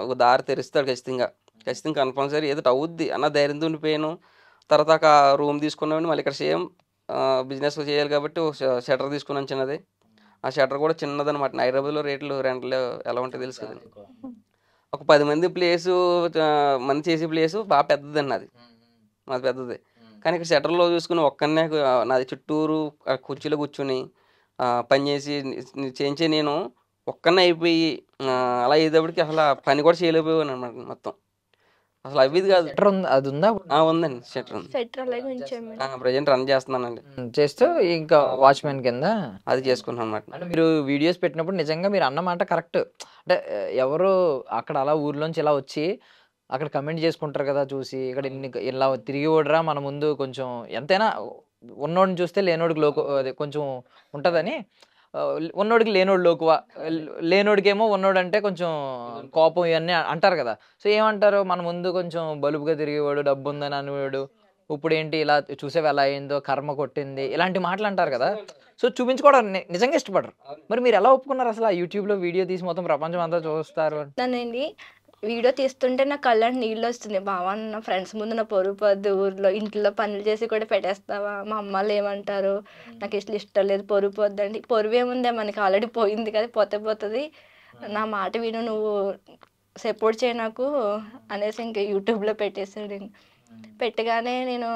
ఒక దారి తెరుస్తాడు ఖచ్చితంగా కంపల్సరీ ఏదో అవుద్ది అన్న ధైర్యంతో ఉండిపోయాను తర్వాత ఒక రూమ్ తీసుకున్నామని మళ్ళీ ఇక్కడ సేమ్ బిజినెస్ చేయాలి కాబట్టి షటర్ తీసుకున్నాను చిన్నది ఆ షటర్ కూడా చిన్నదనమాట హైదరాబాద్లో రెంట్లు ఎలా ఉంటాయి తెలుసు కదండి ఒక 10 మంది ప్లేసు మంది చేసే ప్లేసు బాగా పెద్దదండి మాది పెద్దది కానీ ఇక్కడ షటర్లో చూసుకుని ఒక్కనే నాది చుట్టూరు కుర్చీలో కూర్చుని పని చేయించి నేను ఒక్కనే అయిపోయి అలా అయ్యేటప్పటికి అసలు పని కూడా చేయలేకపోయాను అనమాట మొత్తం అసలు అవి కాదు అది ఉందా ఉందండి షట్టర్ ప్రజెంట్ రన్ చేస్తున్నానండి చేస్తూ ఇంకా వాచ్మెన్ కింద అది చేసుకున్నాను అనమాట అంటే మీరు వీడియోస్ పెట్టినప్పుడు నిజంగా మీరు అన్నమాట కరెక్ట్ అంటే ఎవరు అక్కడ అలా ఊర్లోంచి ఇలా వచ్చి అక్కడ కమెంట్ చేసుకుంటారు కదా చూసి ఇక్కడ ఇలా తిరిగి ఓడరా మన ముందు కొంచెం ఎంతైనా ఉన్నోడిని చూస్తే లేనోడికి కొంచెం ఉంటుందని ఉన్నోడికి లేనోడు లోకువ లేనోడికేమో ఉన్నోడు అంటే కొంచెం కోపం ఇవన్నీ అంటారు కదా సో ఏమంటారు మన ముందు కొంచెం బలుపుగా తిరిగేవాడు డబ్బు ఉందని అనేవాడు ఇప్పుడు ఏంటి ఇలా చూసేవి ఎలా అయిందో కర్మ కొట్టింది ఇలాంటి మాటలు అంటారు కదా సో చూపించుకోవడం నిజంగా ఇష్టపడరు మరి మీరు ఎలా ఒప్పుకున్నారు అసలు ఆ యూట్యూబ్లో వీడియో తీసి మొత్తం ప్రపంచం అంతా చూస్తారు వీడియో తీస్తుంటే నా కళ్ళని నీళ్ళు వస్తుంది బావా నా ఫ్రెండ్స్ ముందు నా పొరుగు పోద్దు ఊర్లో ఇంట్లో పనులు చేసి కూడా పెట్టేస్తావా మా అమ్మాళ్ళు ఏమంటారు నాకు ఇష్టం లేదు పొరుగు పోద్దండి పొరుగు ఏముందే మనకి ఆల్రెడీ పోయింది కదా పోతుంది నా మాట విను నువ్వు సపోర్ట్ చేయ నాకు అనేసి ఇంకా యూట్యూబ్లో పెట్టేసాడు పెట్టగానే నేను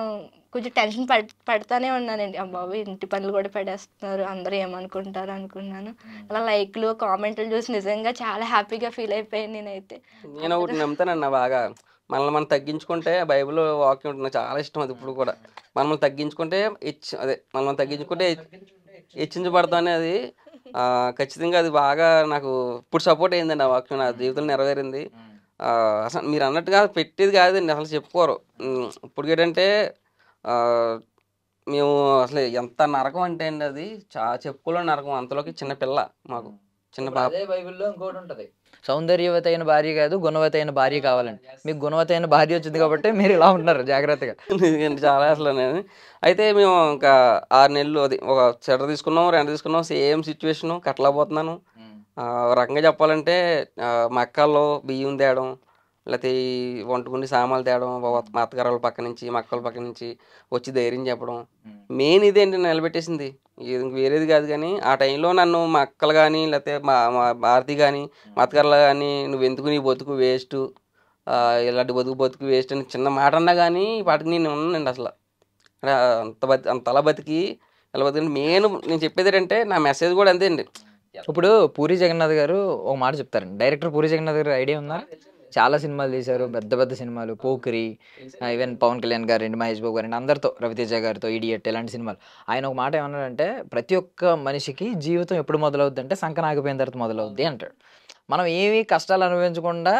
కొంచెం టెన్షన్ పడతానే ఉన్నానండి బాబు ఇంటి పనులు కూడా పెట్టేస్తున్నారు అందరూ ఏమనుకుంటారు అనుకున్నాను అలా లైక్లు కామెంట్లు చూసి నిజంగా చాలా హ్యాపీగా ఫీల్ అయిపోయాను నేను ఒకటి నమ్ముతానన్నా బాగా మనల్ని మనం తగ్గించుకుంటే బైబిల్ వాక్యం ఉంటుంది నాకు చాలా ఇష్టం అది ఇప్పుడు కూడా మనల్ని తగ్గించుకుంటే మనల్ని తగ్గించుకుంటే హెచ్చించబడతాం అనేది ఖచ్చితంగా అది బాగా నాకు ఇప్పుడు సపోర్ట్ అయిందండి ఆ వాక్యం నా జీవితంలో నెరవేరింది అసలు మీరు అన్నట్టుగా పెట్టేది కాదండి అసలు చెప్పుకోరు ఇప్పుడు ఏంటంటే మేము అసలు ఎంత నరకం అంటే అండి అది చెప్పుకోలేని నరకం అంతలోకి చిన్నపిల్ల మాకు చిన్న పాప. అదే బైబిల్లో ఇంకోటి ఉంటది, సౌందర్యవతి అయిన భార్య కాదు గుణవతి అయిన భార్య కావాలండి. మీకు గుణవతి అయిన భార్య వచ్చింది కాబట్టి మీరు ఇలా ఉన్నారు జాగ్రత్తగా. ఎందుకంటే చాలా అసలు నేను అయితే మేము ఇంకా 6 నెలలు అది ఒక స్వెటర్ తీసుకున్నాం, రెంట్ తీసుకున్నాం, సేమ్ సిచ్యువేషను కట్టలేకపోతున్నాను. ఒక రకంగా చెప్పాలంటే మా అక్కల్లో బియ్యం తేవడం, లేకపోతే ఈ వంటకుండి సామాన్లు తేవడం, మా అత్తగారు వాళ్ళ పక్క నుంచి మా అక్క వాళ్ళ పక్క నుంచి వచ్చి ధైర్యం చెప్పడం, మెయిన్ ఇదేంటి నిలబెట్టేసింది. ఇది ఇంక వేరేది కాదు. కానీ ఆ టైంలో నన్ను మా అక్కలు కానీ లేకపోతే మా భారతి కానీ మా అత్తగారులు కానీ నువ్వెందుకు నీ బతుకు వేస్ట్, ఇలాంటి బతుకు వేస్ట్ అని చిన్న మాట అన్నా కానీ వాటికి నేను ఉన్నానండి అసలు. అంతలా బతికి ఇలా బతికి మెయిన్ నేను చెప్పేది ఏంటంటే నా మెసేజ్ కూడా అంతే అండి. ఇప్పుడు పూరి జగన్నాథ్ గారు ఒక మాట చెప్తారండి, డైరెక్టర్ పూరి జగన్నాథ్ గారు ఐడియా ఉందా? చాలా సినిమాలు తీశారు, పెద్ద పెద్ద సినిమాలు, పోకిరి, ఈవెన్ పవన్ కళ్యాణ్ గారండి, మహేష్ బాబు గారండి, అందరితో, రవితేజ గారితో, ఇడియట్ ఇలాంటి సినిమాలు. ఆయన ఒక మాట ఏమన్నాడంటే, ప్రతి ఒక్క మనిషికి జీవితం ఎప్పుడు మొదలవుద్ది అంటే సంకన ఆగిపోయిన తర్వాత మొదలవుద్ది అంటాడు. మనం ఏమీ కష్టాలు అనుభవించకుండా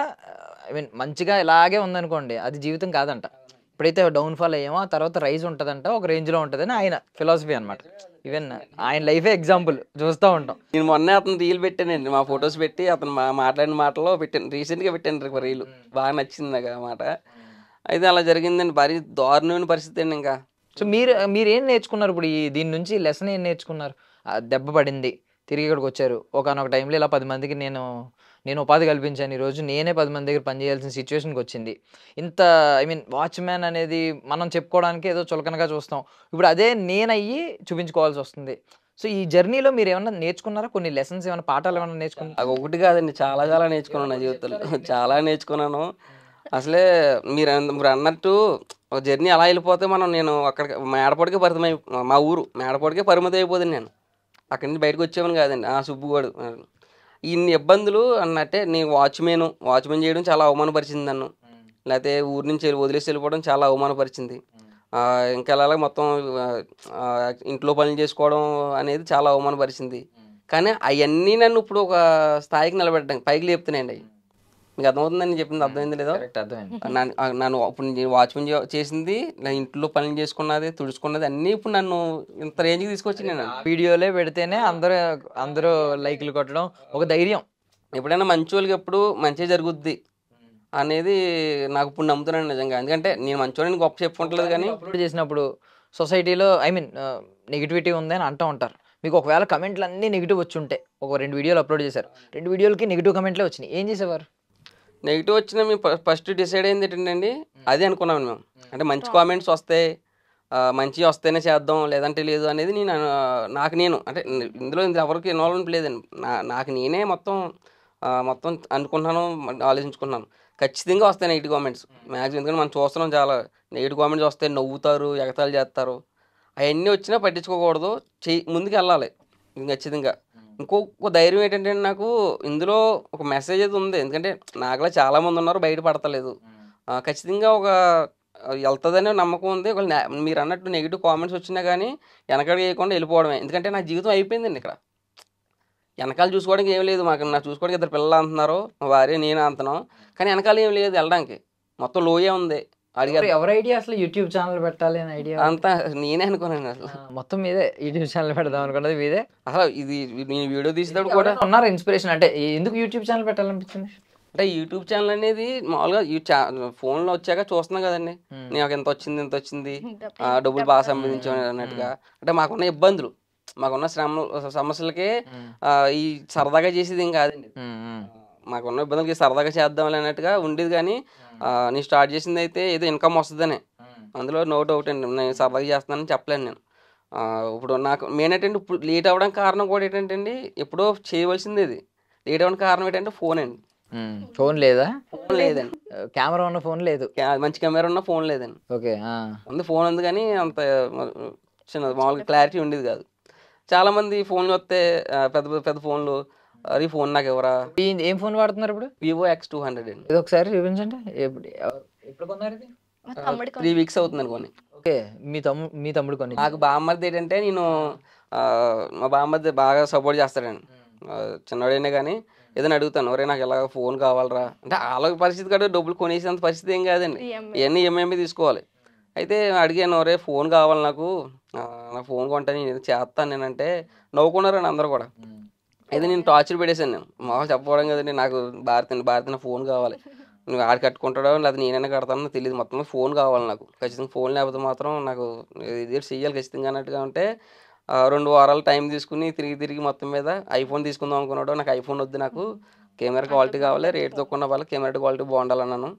మంచిగా ఇలాగే ఉందనుకోండి, అది జీవితం కాదంట. ఎప్పుడైతే డౌన్ఫాల్ అయ్యామో ఆ తర్వాత రైజ్ ఉంటుందంట, ఒక రేంజ్లో ఉంటుందని ఆయన ఫిలాసఫీ అనమాట. ఈవెన్ ఆయన లైఫే ఎగ్జాంపుల్ చూస్తూ ఉంటాం. నేను మొన్నే అతను రీల్ పెట్టానండి, మా ఫొటోస్ పెట్టి అతను మాట్లాడిన మాటలో పెట్టాను, రీసెంట్గా పెట్టాను రీల్. బాగా నచ్చింది నాకు ఆ మాట. అయితే అలా జరిగిందండి, భారీ దారుణమైన పరిస్థితి అండి. ఇంకా సో మీరేం నేర్చుకున్నారు ఇప్పుడు దీని నుంచి? లెసన్ ఏం నేర్చుకున్నారు? దెబ్బ పడింది, తిరిగి ఇక్కడికి వచ్చారు, ఒకనొక టైంలో ఇలా 10 మందికి నేను ఉపాధి కల్పించాను, ఈరోజు నేనే 10 మంది దగ్గర పనిచేయాల్సిన సిచ్యువేషన్కి వచ్చింది. ఇంత వాచ్మ్యాన్ అనేది మనం చెప్పుకోవడానికి ఏదో చులకనగా చూస్తాం, ఇప్పుడు అదే నేనయ్యి చూపించుకోవాల్సి వస్తుంది. సో ఈ జర్నీలో మీరు ఏమన్నా నేర్చుకున్నారా? కొన్ని లెసన్స్ ఏమైనా, పాఠాలు ఏమైనా నేర్చుకున్నారా? అది ఒకటి కాదండి, చాలా నేర్చుకున్నాను నా జీవితంలో. చాలా నేర్చుకున్నాను అసలే. మీరు అన్నట్టు ఒక జర్నీ అలా వెళ్ళిపోతే నేను అక్కడ మేడపడికే మా ఊరు మేడపడికే పరిమితం అయిపోతుంది. నేను అక్కడి నుంచి బయటకు వచ్చేవాను కాదండి. సుబ్బుగాడు ఇన్ని ఇబ్బందులు అన్నట్టే. నేను వాచ్మెన్ చేయడం చాలా అవమానపరిచింది నన్ను. లేకపోతే ఊరి నుంచి వదిలేసి వెళ్ళిపోవడం చాలా అవమానపరిచింది. ఇంకా అలాగే మొత్తం ఇంట్లో పనులు చేసుకోవడం అనేది చాలా అవమానపరిచింది. కానీ అవన్నీ నన్ను ఇప్పుడు ఒక స్థాయికి నిలబెట్టడానికి పైకి లేపుతున్నాయండి. అవి మీకు అర్థమవుతుందని నేను చెప్పింది, అర్థమైంది లేదా? నన్ను ఇప్పుడు నేను వాచ్మెన్ చేసింది, నా ఇంట్లో పనులు చేసుకున్నది, తుడుచుకున్నది అన్నీ ఇప్పుడు నన్ను ఇంత రేంజ్కి తీసుకొచ్చి నేను వీడియోలే పెడితేనే అందరూ లైక్లు కొట్టడం ఒక ధైర్యం. ఎప్పుడైనా మంచి వాళ్ళకి ఎప్పుడు మంచిగా జరుగుద్ది అనేది నాకు ఇప్పుడు నమ్ముతున్నాను నిజంగా. ఎందుకంటే నేను మంచివాడిని గొప్ప చెప్పుకుంటలేదు, కానీ అప్లోడ్ చేసినప్పుడు సొసైటీలో నెగిటివిటీ ఉంది అని అంటూ ఉంటారు. మీకు ఒకవేళ కమెంట్లు అన్నీ నెగిటివ్ వచ్చి ఉంటే, ఒక 2 వీడియోలు అప్లోడ్ చేశారు, 2 వీడియోలకి నెగిటివ్ కమెంట్లే వచ్చినాయి, ఏం చేసేవారు? నెగిటివ్ వచ్చినా మేము ఫస్ట్ డిసైడ్ అయింది ఏంటండి, అదే అనుకున్నాం మేము. అంటే మంచి కామెంట్స్ వస్తాయి, మంచి వస్తేనే చేద్దాం, లేదంటే లేదు అనేది నేను అంటే ఇందులో ఎవరికి ఇన్వాల్వ్మెంట్ లేదండి. నాకు నేనే మొత్తం అనుకుంటున్నాను, ఆలోచించుకున్నాను. ఖచ్చితంగా వస్తాయి నెగిటివ్ కామెంట్స్ మ్యాక్సిమం. ఎందుకంటే మనం చూస్తున్నాం చాలా నెగిటివ్ కామెంట్స్ వస్తాయి, నవ్వుతారు, ఎగతాళి చేస్తారు. అవన్నీ వచ్చినా పట్టించుకోకూడదు, ముందుకు వెళ్ళాలి ఖచ్చితంగా. ఇంకొక ధైర్యం ఏంటంటే నాకు ఇందులో ఒక మెసేజ్ అయితే ఉంది. ఎందుకంటే నాకులా చాలామంది ఉన్నారు, బయట పడతలేదు. ఖచ్చితంగా ఒక వెళ్తుందనే నమ్మకం ఉంది. మీరు అన్నట్టు నెగిటివ్ కామెంట్స్ వచ్చినా కానీ వెనకాల వేయకుండా వెళ్ళిపోవడమే. ఎందుకంటే నా జీవితం అయిపోయిందండి. ఇక్కడ వెనకాల చూసుకోవడానికి ఏం లేదు. నాకు చూసుకోవడానికి 2 పిల్లలు అంటున్నారు, మా భార్య నేను అంటున్నాం, కానీ వెనకాల ఏం లేదు వెళ్ళడానికి, మొత్తం లోయే ఉంది. అడిగారు ఎవరి ఐడియా అసలు యూట్యూబ్ ఛానల్ పెట్టాలి అని ఐడియా? అంతా నేనే అనుకున్నాను. అసలు మొత్తం మీదే యూట్యూబ్ ఛానల్ పెడదాం అనుకున్నది మీదే? అసలు ఇది నేను వీడియో తీసేటప్పుడు కూడా ఉన్నారు ఇన్స్పిరేషన్, అంటే ఎందుకు యూట్యూబ్ ఛానల్ పెట్టాలనిపించింది? అంటే యూట్యూబ్ ఛానల్ అనేది మామూలుగా ఫోన్లో వచ్చాక చూస్తున్నాం కదండి, నాకు ఎంత వచ్చింది డబ్బులు బాగా సంపాదించాం అన్నట్టుగా. అంటే మాకున్న ఇబ్బందులు, మాకున్న సమస్యలకే ఈ సరదాగా చేసేది ఏం కాదండి. మాకున్న ఇబ్బందులకి సరదాగా చేద్దాం అన్నట్టుగా ఉండేది. కానీ నేను స్టార్ట్ చేసింది అయితే ఏదో ఇన్కమ్ వస్తుందనే, అందులో నో డౌట్ అండి. నేను సరదాగా చేస్తున్నానని చెప్పలేను నేను. ఇప్పుడు నాకు మెయిన్ ఏంటంటే ఇప్పుడు లేట్ అవ్వడానికి కారణం కూడా ఏంటంటే అండి, ఎప్పుడో చేయవలసింది ఇది లేట్ అవ్వడానికి కారణం ఏంటంటే ఫోన్ అండి. ఫోన్ లేదా? ఫోన్ లేదండి. కెమెరా ఉన్న ఫోన్ లేదు, మంచి కెమెరా ఉన్న ఫోన్ లేదండి. ఓకే ఫోన్ ఉంది కానీ అంత చిన్నది మామూలుగా క్లారిటీ ఉండేది కాదు. చాలా మంది ఫోన్లు వస్తే పెద్ద పెద్ద ఫోన్లు, అది ఫోన్ నాకు ఎవరా. ఏం ఫోన్ వాడుతున్నారు ఇప్పుడు? వివో X200 అండి. ఇది ఒకసారి చూపించండి, ఎప్పుడు కొన్నారు ఇది? 3 వీక్స్ అవుతుంది అనుకోని. ఓకే, మీ తమ్ముడు కొని. నాకు బామ్మర్ది ఏంటంటే మా బామ్మర్ది బాగా సపోర్ట్ చేస్తాడండి. చిన్నవాడైనా కానీ ఏదైనా అడుగుతాను, ఒరే నాకు ఇలా ఫోన్ కావాలరా అంటే, వాళ్ళ పరిస్థితి కూడా డబ్బులు కొనేసేంత పరిస్థితి ఏం కాదండి, ఇవన్నీ ఈఎంఐ తీసుకోవాలి. అయితే అడిగాను, ఒరే ఫోన్ కావాలి నాకు ఫోన్ కొంటాను, నేను చేస్తాను నేనంటే నవ్వుకున్నారండి అందరూ కూడా. అయితే నేను టార్చర్ పెట్టేశాను. నేను మామూలు చెప్పడం కదండి, నాకు భారతీయ ఫోన్ కావాలి. నువ్వు ఆడు కట్టుకుంటాడో లేకపోతే నేనైనా కడతానో తెలియదు, మొత్తం ఫోన్ కావాలి నాకు ఖచ్చితంగా. ఫోన్ లేకపోతే మాత్రం నాకు ఇది చెయ్యాలి ఖచ్చితంగా అన్నట్టుగా ఉంటే 2 వారాలు టైం తీసుకుని తిరిగి మొత్తం మీద ఐఫోన్ తీసుకుందాం అనుకున్నాడు. నాకు ఐఫోన్ వద్దు, నాకు కెమెరా క్వాలిటీ కావాలి, రేట్ తక్కువ ఉన్న వాళ్ళకి కెమెరా క్వాలిటీ బాగుండాలన్నాను.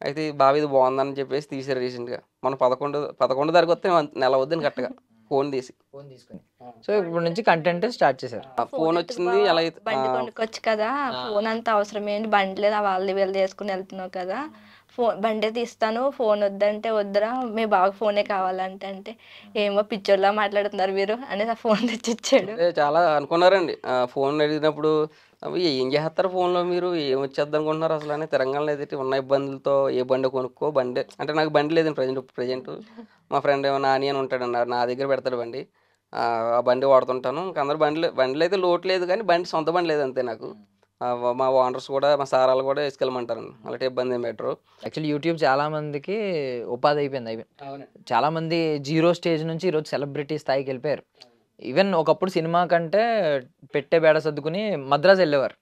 అయితే బాగా ఇది బాగుందని చెప్పేసి తీసారు రీసెంట్గా. మనం 11 తారీఖు వస్తే నెల వద్దని కరెక్ట్గా ఫోన్ తీసుకుని. సో ఇప్పుడు నుంచి కంటెంట్ స్టార్ట్ చేశారు. ఫోన్ వచ్చింది ఎలా అయితే బండి కొనుక్కొచ్చు కదా, ఫోన్ అంత అవసరం ఏంటి, బండి లేదా వాళ్ళు వీళ్ళు చేసుకుని వెళ్తున్నావు కదా, బండి తీస్తాను, ఫోన్ వద్దంటే వద్దురా, మీ బాగా ఫోనే కావాలంటే అంటే ఏమో పిచ్చోళ్ళ మాట్లాడుతున్నారు మీరు అనేసి ఆ ఫోన్ తెచ్చిచ్చాడు. చాలా అనుకున్నారండి. ఫోన్ అడిగినప్పుడు అవి ఏం చేస్తారు ఫోన్లో, మీరు ఏం వచ్చేద్దాం అనుకుంటున్నారు అసలు అని. తెలంగాణలో ఏదైతే ఉన్న ఇబ్బందులతో ఏ బండి కొనుక్కో, బండి అంటే నాకు బండి లేదండి ప్రజెంట్. మా ఫ్రెండ్ ఏమో నాని అని ఉంటాడన్నారు, నా దగ్గర పెడతాడు బండి. ఆ బండి వాడుతుంటాను. ఇంకా అందరు బండిలో అయితే లోటు లేదు, కానీ సొంత బండి లేదు అంతే నాకు. మా ఓనర్స్ కూడా, మా సారాలు కూడా వేసుకెళ్ళమంటారండి, అలాంటి ఇబ్బంది ఏం పెట్టరు. యాక్చువల్లీ యూట్యూబ్ చాలా మందికి ఉపాధి అయిపోయింది. చాలా మంది జీరో స్టేజ్ నుంచి ఈరోజు సెలబ్రిటీ స్థాయికి వెళ్ళిపోయారు. ఈవెన్ ఒకప్పుడు సినిమా కంటే పెట్టే బేడ సర్దుకుని మద్రాసు వెళ్ళేవారు.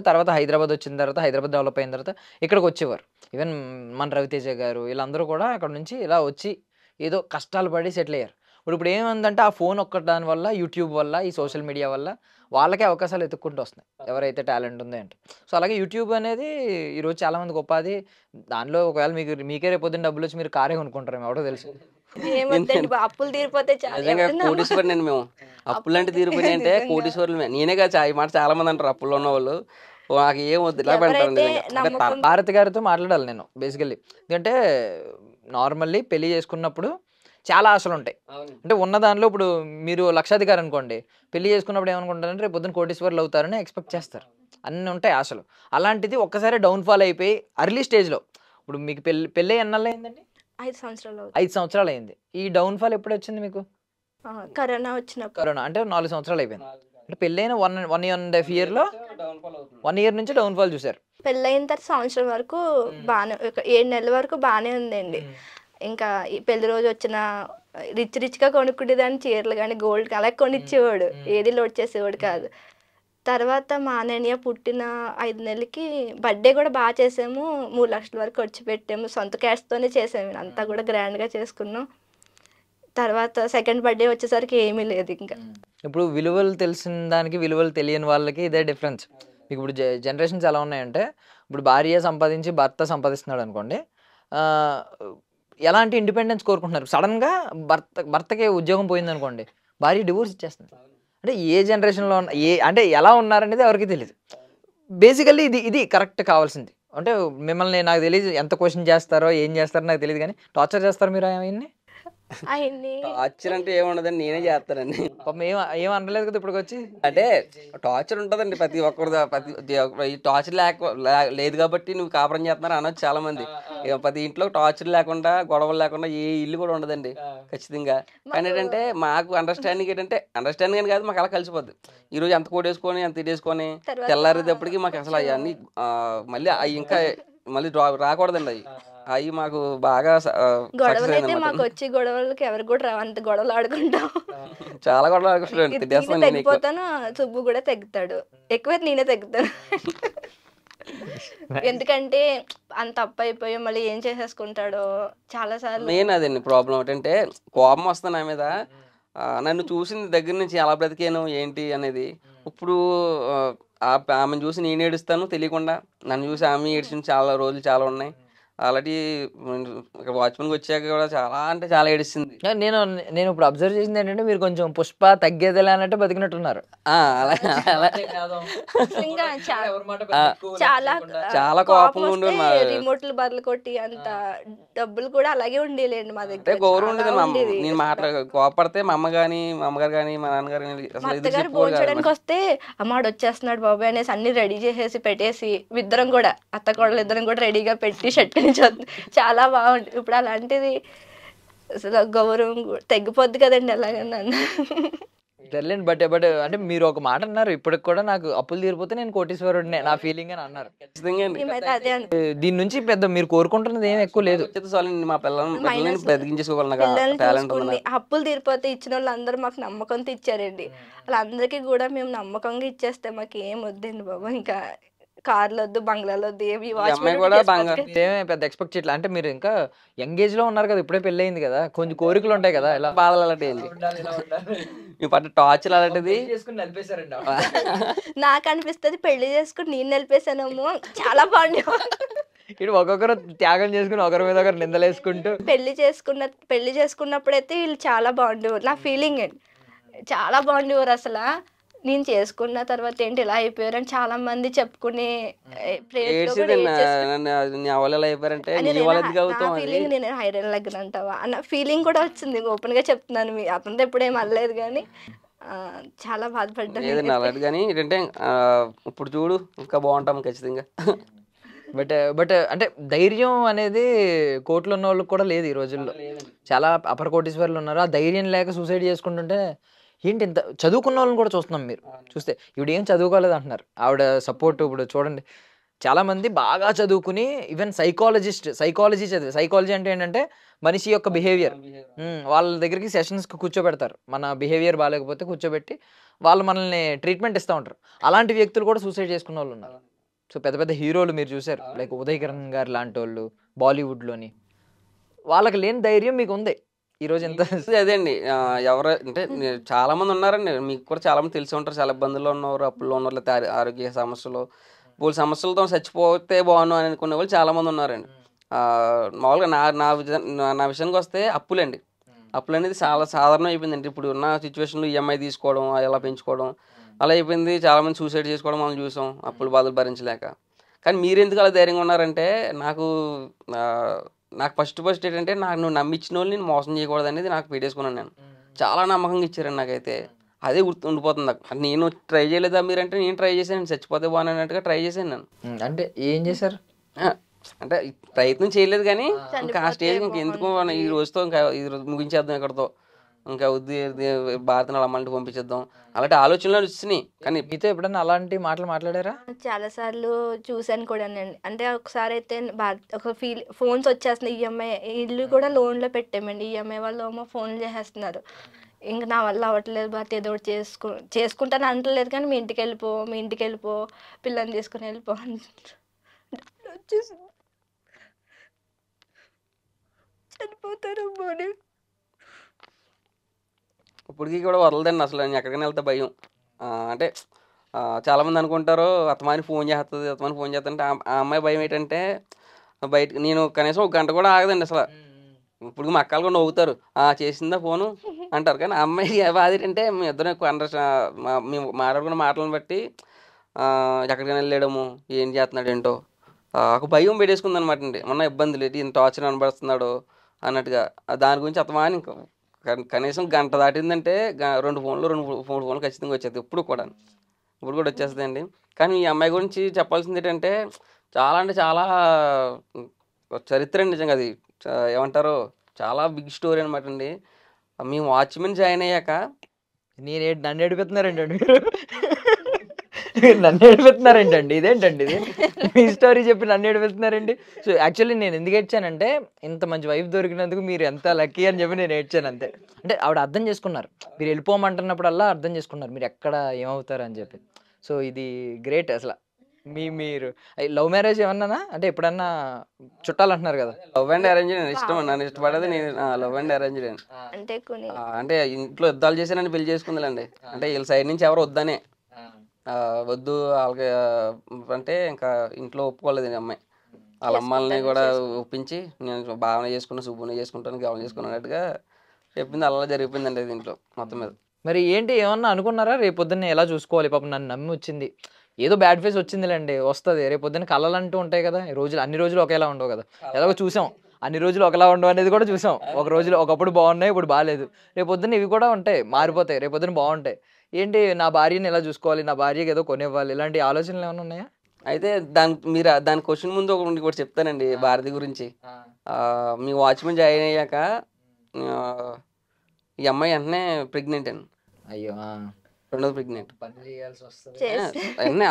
తర్వాత హైదరాబాద్ వచ్చిన తర్వాత, హైదరాబాద్ డెవలప్ అయిన తర్వాత ఇక్కడికి వచ్చేవారు. ఈవెన్ మన రవితేజ గారు వీళ్ళందరూ కూడా అక్కడ నుంచి ఇలా వచ్చి ఏదో కష్టాలు పడి సెటిల్ అయ్యారు. ఇప్పుడు ఏమందంటే ఆ ఫోన్ ఒక్కదాని వల్ల, యూట్యూబ్ వల్ల, ఈ సోషల్ మీడియా వల్ల వాళ్ళకే అవకాశాలు ఎత్తుక్కుంటూ వస్తున్నాయి ఎవరైతే టాలెంట్ ఉంది అంటే. సో అలాగే యూట్యూబ్ అనేది ఈరోజు చాలా మందికి ఉపాధి. దానిలో ఒకవేళ మీకే రేపు పొద్దున్న డబ్బులు వచ్చి మీరు కారే కొనుక్కుంటారు, ఎవడో తెలుసు. అప్పులు తీరిపోతే నిజంగా కోటీశ్వరుని నేను. మేము అప్పులు అంటే తీరిపోయినాయి అంటే కోటీశ్వరులమే. నేనే కాదు, ఈ మాట చాలా మంది అంటారు అప్పుల్లో ఉన్న వాళ్ళు. నాకు ఏం వద్దు ఇలా పెడతారు. భారతి గారితో మాట్లాడాలి నేను బేసికల్లీ. ఎందుకంటే నార్మల్లీ పెళ్లి చేసుకున్నప్పుడు చాలా ఆశలు ఉంటాయి. అంటే ఉన్న దానిలో ఇప్పుడు మీరు లక్షాధికారి అనుకోండి, పెళ్లి చేసుకున్నప్పుడు ఏమనుకుంటారంటే రేపు పొద్దున్న కోటీశ్వర్లు అవుతారని ఎక్స్పెక్ట్ చేస్తారు, అన్నీ ఉంటాయి ఆశలు. అలాంటిది ఒక్కసారి డౌన్ఫాల్ అయిపోయి అర్లీ స్టేజ్లో, ఇప్పుడు మీకు పెళ్ళి ఎన్నాళ్ళు అయిందండి? 5 సంవత్సరాలు అయింది. ఈ డౌన్ఫాల్ ఎప్పుడు వచ్చింది మీకు? కరోనా వచ్చినప్పుడు. కరోనా అంటే 4 సంవత్సరాలు అయిపోయింది. అంటే పెళ్ళైన 1.5 yearలో 1 year నుంచి డౌన్ఫాల్ చూసారు. పెళ్ళైన తర్వాత సంవత్సరం వరకు బాగానే, 7 నెలల వరకు బాగానే ఉందండి. ఇంకా ఈ పెళ్లి రోజు వచ్చిన రిచ్గా కొనుక్కునేదాన్ని, చీరలు కానీ గోల్డ్ అలా కొనిచ్చేవాడు, ఏది లోడ్ చేసేవాడు కాదు. తర్వాత మా అన్నయ్య పుట్టిన 5 నెలలకి బర్త్డే కూడా బాగా చేసాము, 3 లక్షల వరకు ఖర్చు పెట్టాము, సొంత క్యాష్తోనే చేసాము, అంతా కూడా గ్రాండ్గా చేసుకున్నాం. తర్వాత సెకండ్ బర్త్డే వచ్చేసరికి ఏమీ లేదు. ఇంకా ఇప్పుడు విలువలు తెలిసిన దానికి విలువలు తెలియని వాళ్ళకి ఇదే డిఫరెన్స్. మీకు ఇప్పుడు జనరేషన్స్ ఎలా ఉన్నాయంటే, ఇప్పుడు భార్య సంపాదించి భర్త సంపాదిస్తున్నాడు అనుకోండి, ఎలాంటి ఇండిపెండెన్స్ కోరుకుంటున్నారు. సడన్గా భర్తకి ఉద్యోగం పోయింది అనుకోండి, భార్య డివోర్స్ ఇచ్చేస్తుంది. అంటే ఏ జనరేషన్లో అంటే ఎలా ఉన్నారనేది ఎవరికి తెలియదు. బేసికల్లీ ఇది కరెక్ట్ కావాల్సింది. అంటే మిమ్మల్ని నాకు తెలియదు ఎంత క్వశ్చన్ చేస్తారో ఏం చేస్తారో నాకు తెలియదు, కానీ టార్చర్ చేస్తారు మీరు ఆయన్ని. టార్చర్ అంటే ఏముండదండి, నేనే చేస్తానండి. ఏం అనలేదు కదా ఇప్పుడు వచ్చి. అంటే టార్చర్ ఉంటుందండి ప్రతి ఒక్కరు. టార్చర్ లేదు కాబట్టి నువ్వు కాపురం చేస్తున్నారు అనొచ్చు చాలా మంది. ప్రతి ఇంట్లో టార్చర్ లేకుండా, గొడవలు లేకుండా ఏ ఇల్లు కూడా ఉండదండి ఖచ్చితంగా. కానీ ఏంటంటే మాకు అండర్స్టాండింగ్ అని కాదు, మాకు అలా కలిసిపోద్ది. ఈ రోజు ఎంత కోటేసుకొని ఎంత ఇటేసుకొని తెల్లారేటప్పటికి మాకు అసలు అవన్నీ మళ్ళీ ఇంకా మళ్ళీ రాకూడదండి. అవి మాకు బాగా గొడవలు అయితే మాకు వచ్చి గొడవలకి ఎవరు కూడా రావు, అంత గొడవలు ఆడుకుంటాం, చాలా గొడవలు ఆడుకుంటాను. తెగిపోతాను, సుబ్బు కూడా తెగుతాడు, ఎక్కువైతే నేనే తెగుతాను. ఎందుకంటే అంత అప్పు అయిపోయి మళ్ళీ ఏం చేసేసుకుంటాడో చాలా సార్లు. మెయిన్ అదండి ప్రాబ్లం. ఏంటంటే కోపం వస్తుంది నా మీద, నన్ను చూసిన దగ్గర నుంచి ఎలా బ్రతికాను ఏంటి అనేది. ఇప్పుడు ఆమెను చూసి నేను ఏడుస్తాను తెలియకుండా, నన్ను చూసి ఆమె ఏడ్చిన చాలా రోజులు చాలా ఉన్నాయి. ఆల్రెడీ ఇక్కడ వాచ్మెన్కి వచ్చాక కూడా చాలా అంటే చాలా ఏడిస్తుంది. నేను ఇప్పుడు అబ్జర్వ్ చేసింది ఏంటంటే, మీరు కొంచెం పుష్ప తగ్గేదిలే అన్నట్టు బతికినట్టున్నారు. చాలా కోపంగా ఉండే, రిమోట్లు బదులు కొట్టి అంత డబ్బులు కూడా అలాగే ఉండేలేండి మా దగ్గర. గౌరవం ఉండేది. నేను కోపడితే మా అమ్మగారు కానీ మా నాన్నగారు భోజనానికి వస్తే అమ్మాడు వచ్చేస్తున్నాడు బాబాయ్ అనేసి అన్ని రెడీ చేసేసి పెట్టేసి, ఇద్దరం కూడా అత్త కోడలు ఇద్దరం కూడా రెడీగా పెట్టి షర్ట్ చాలా బాగుంటుంది. ఇప్పుడు అలాంటిది అసలు గౌరవం తగ్గిపోద్ది కదండి ఎలాగన్నా. తెలియదు. బట్ అంటే మీరు ఒక మాట అన్నారు, ఇప్పటికి కూడా నాకు అప్పులు తీరిపోతే నేను కోటీశ్వరుడినే నా ఫీలింగ్ అని అన్నారు. ఖచ్చితంగా అండి. మేమైతే అదే దీని నుంచి పెద్ద మీరు కోరుకుంటున్నది ఏం ఎక్కువ లేదు. వచ్చేది చాలండి, మా పిల్లల్ని బతికించేసుకోవాలి, నాకు పిల్లల్ని టాలెంట్ ఉంది. చూసుకుని అప్పులు తీరిపోతే ఇచ్చిన వాళ్ళు అందరూ మాకు నమ్మకంతో ఇచ్చారండి. వాళ్ళందరికీ కూడా మేము నమ్మకంగా ఇచ్చేస్తే మాకు ఏం వద్దండి బాబు, ఇంకా కార్లు వద్దు, బంగ్లాలు వద్దు, ఏమి అమ్మాయి కూడా ఏమే పెద్ద ఎక్స్పెక్ట్ చేయట్లేదు. అంటే మీరు ఇంకా యంగ్ ఏజ్ లో ఉన్నారు కదా, ఇప్పుడే పెళ్లి అయింది కదా, కొంచెం కోరికలు ఉంటాయి కదా, ఇలా బాధలు అలాంటివి మీ పట్ల టార్చర్ అలాంటిది. నాకు అనిపిస్తుంది పెళ్లి చేసుకుని నేను నిలిపేసానేమో, చాలా బాగుండే. ఇటు ఒక్కొక్కరు త్యాగం చేసుకుని ఒకరి మీద ఒకరు నిందలేసుకుంటూ పెళ్లి చేసుకున్నప్పుడైతే వీళ్ళు చాలా బాగుండేవారు, నా ఫీలింగ్ అండి. చాలా బాగుండేవారు అసలు. నేను చేసుకున్న తర్వాత ఏంటి ఇలా అయిపోయారు అని చాలా మంది చెప్పుకునే అయిపోయారంటే ఫీలింగ్, నేను హైరన్ లగ్న అంటావా అన్న ఫీలింగ్ కూడా వచ్చింది. ఓపెన్ గా చెప్తున్నాను, మీ అతనితో ఎప్పుడేం అనలేదు కానీ చాలా బాధపడ్డాను. అలాంటి కానీ ఏంటంటే ఇప్పుడు చూడు ఇంకా బాగుంటాం ఖచ్చితంగా. బట్ అంటే ధైర్యం అనేది కోట్లు ఉన్న వాళ్ళకి కూడా లేదు ఈ రోజుల్లో. చాలా అపర కోటీశ్వర్లు ఉన్నారు, ఆ ధైర్యం లేక సూసైడ్ చేసుకుంటుంటే ఏంటి ఇంత చదువుకున్న వాళ్ళని కూడా చూస్తున్నాం. మీరు చూస్తే ఇవిడ ఏం చదువుకోలేదు అంటున్నారు, ఆవిడ సపోర్ట్. ఇప్పుడు చూడండి, చాలా మంది బాగా చదువుకుని ఈవెన్ సైకాలజీ చదివి, సైకాలజీ అంటే ఏంటంటే మనిషి యొక్క బిహేవియర్, వాళ్ళ దగ్గరికి సెషన్స్కి కూర్చోబెడతారు. మన బిహేవియర్ బాగాలేకపోతే కూర్చోబెట్టి వాళ్ళు మనల్ని ట్రీట్మెంట్ ఇస్తూ ఉంటారు. అలాంటి వ్యక్తులు కూడా సూసైడ్ చేసుకున్న వాళ్ళు ఉన్నారు. సో పెద్ద పెద్ద హీరోలు మీరు చూసారు, లైక్ ఉదయ్ కిరణ్ గారు లాంటి వాళ్ళు బాలీవుడ్లోని, వాళ్ళకి లేని ధైర్యం మీకు ఉంది ఈరోజు. ఎంత అదే అండి, ఎవరు అంటే చాలా మంది ఉన్నారండి, మీకు కూడా చాలా మంది తెలిసి ఉంటారు, చాలా ఇబ్బందుల్లో ఉన్నవారు, అప్పుల్లో ఉన్నారు, లేకపోతే ఆరోగ్య సమస్యలు, పూల సమస్యలతో చచ్చిపోతే బాగున్నాను అని అనుకునే వాళ్ళు చాలా మంది ఉన్నారండి. మామూలుగా నా విషయానికి వస్తే అప్పులండి, అప్పులు అనేది చాలా సాధారణం అయిపోయిందండి ఇప్పుడు ఉన్న సిచ్యువేషన్లో. ఈఎంఐ తీసుకోవడం, ఎలా పెంచుకోవడం అలా అయిపోయింది. చాలామంది సూసైడ్ చేసుకోవడం మనం చూసాం, అప్పులు బాధలు భరించలేక. కానీ మీరు ఎందుకు అలా ధైర్యంగా ఉన్నారంటే, నాకు ఫస్ట్ ఏంటంటే, నాకు నువ్వు నమ్మించిన వాళ్ళు నేను మోసం చేయకూడదు అనేది నాకు పెట్టేసుకున్నాను. నేను చాలా నమ్మకంగా ఇచ్చారండి నాకైతే, అదే ఉండిపోతుంది నాకు. నేను ట్రై చేయలేదా మీరంటే, నేను ట్రై చేశాను, చచ్చిపోతే బాగున్నట్టుగా ట్రై చేశాను నేను. అంటే ఏం చేశారు అంటే ప్రయత్నం చేయలేదు కానీ ఇంకా ఆ స్టేజ్ ఎందుకు ఈ రోజుతో ఇంకా ఈ రోజు ముగించేద్దాం ఎక్కడితో, ఇంకా భారత అమ్మాయిని పంపించేద్దాం అలాంటి ఆలోచనలు వచ్చినాయి. కానీ మీతో ఎప్పుడన్నా అలాంటి మాటలు మాట్లాడారా? చాలా సార్లు చూసాను కూడా అండి. అంటే ఒకసారి అయితే ఒక ఫోన్స్ వచ్చేస్తున్నాయి, ఈఎంఐ, ఇల్లు కూడా లోన్లో పెట్టామండి. ఈఎంఐ వాళ్ళు ఏమో ఫోన్లు చేసేస్తున్నారు. ఇంక నా వల్ల అవ్వట్లేదు భారత, ఏదో ఒకటి చేసుకుంటాను అంటలేదు కానీ, మీ ఇంటికి వెళ్ళిపో, పిల్లని తీసుకుని వెళ్ళిపో వచ్చేసి చనిపోతారు. ఇప్పటికీ కూడా వదలదండి అసలు, నేను ఎక్కడికైనా వెళ్తే భయం. అంటే చాలామంది అనుకుంటారు అత్తమాని ఫోన్ చేస్తుంటే ఆ అమ్మాయి భయం ఏంటంటే, బయట నేను కనీసం ఒక గంట కూడా ఆగదండి అసలు. ఇప్పుడు మా అక్కలు కూడా నవ్వుతారు, చేసిందా ఫోను అంటారు. కానీ ఆ అమ్మాయి బాధ ఏంటంటే, మేము ఇద్దరం మేము మాట్లాడుకున్న మాటలను బట్టి ఎక్కడికైనా వెళ్ళాడము, ఏం చేస్తున్నాడు ఏంటో ఒక భయం పెట్టేసుకుంది అనమాట అండి. మొన్న ఇబ్బందులు ఏంటి, ఇంత టార్చర్ అనబడుతున్నాడు అన్నట్టుగా. దాని గురించి అత్తమాని కనీసం గంట దాటిందంటే 2 ఫోన్లు 3 ఫోన్లు ఖచ్చితంగా వచ్చేది ఇప్పుడు కూడా వచ్చేస్తుంది అండి. కానీ ఈ అమ్మాయి గురించి చెప్పాల్సింది ఏంటంటే, చాలా అంటే చాలా చరిత్ర అండి నిజంగా. అది ఏమంటారు, చాలా బిగ్ స్టోరీ అనమాట అండి. మేము వాచ్మెన్ జాయిన్ అయ్యాక నన్ను ఏడిపిస్తున్నారండి నన్ను ఏడిపిస్తున్నారేంటండి, ఇదేంటండి ఇది మీ స్టోరీ చెప్పి నన్ను ఏడిపిస్తున్నారండి. సో యాక్చువల్లీ నేను ఎందుకు ఏడ్చానంటే, ఇంత మంచి వైఫ్ దొరికినందుకు మీరు ఎంత లక్కీ అని చెప్పి నేను ఏడ్చాను అంతే. అంటే ఆవిడ అర్థం చేసుకున్నారు, మీరు వెళ్ళిపోమంటున్నప్పుడల్లా అర్థం చేసుకున్నారు మీరు ఎక్కడ ఏమవుతారు అని చెప్పి. సో ఇది గ్రేట్ అసలు. మీరు లవ్ మ్యారేజ్ ఏమన్నా అంటే ఎప్పుడన్నా చుట్టాలు అంటున్నారు కదా? లవ్ అండ్ అరేంజ్ ఇష్టం, నన్ను ఇష్టపడేది నేను లవ్ అండ్ అరేంజ్. అంటే ఇంట్లో యుద్ధాలు చేసి నన్ను పెళ్లి చేసుకుందిలేండి. అంటే వీళ్ళ సైడ్ నుంచి ఎవరు వద్దనే, వద్దు వాళ్ళకి అంటే ఇంకా ఇంట్లో ఒప్పుకోలేదు అమ్మాయి. వాళ్ళ అమ్మాయిని కూడా ఒప్పించి నేను భావన చేసుకున్నా, శుభ్రన చేసుకుంటాను, గవన చేసుకున్నట్టుగా చెప్పింది. అలా జరిగిపోయిందండి అది ఇంట్లో మొత్తం మీద. మరి ఏంటి ఏమన్నా అనుకున్నారా రేపు పొద్దున్న ఎలా చూసుకోవాలి? పాపం నన్ను నమ్మి వచ్చింది, ఏదో బ్యాడ్ ఫేస్ వచ్చిందిలేండి, వస్తుంది. రేపు పొద్దున్న కళలు అంటూ ఉంటాయి కదా, అన్ని రోజులు ఒకేలా ఉండవు కదా. ఎలాగో చూసాం, అన్ని రోజులు ఒకలా ఉండవు అనేది కూడా చూసాం. ఒకప్పుడు బాగున్నాయి, ఇప్పుడు బాగాలేదు. రేపు పొద్దున్న ఇవి కూడా ఉంటాయి, మారిపోతాయి, రేపు పొద్దున్న బాగుంటాయి. ఏంటి నా భార్యని ఎలా చూసుకోవాలి, నా భార్యకి ఏదో కొనివ్వాలి, ఇలాంటి ఆలోచనలు ఏమైనా ఉన్నాయా? అయితే దాని క్వశ్చన్ ముందు ఒకటి చెప్తానండి భారతి గురించి. మీ వాచ్మెన్ జాయిన్ అయ్యాక ఈ అమ్మాయి వెంటనే ప్రెగ్నెంట్ అండి. అయ్యో రెండోది ప్రెగ్నెంట్. పని చేయాల్సి వస్తుంది. చేసి అన్నీ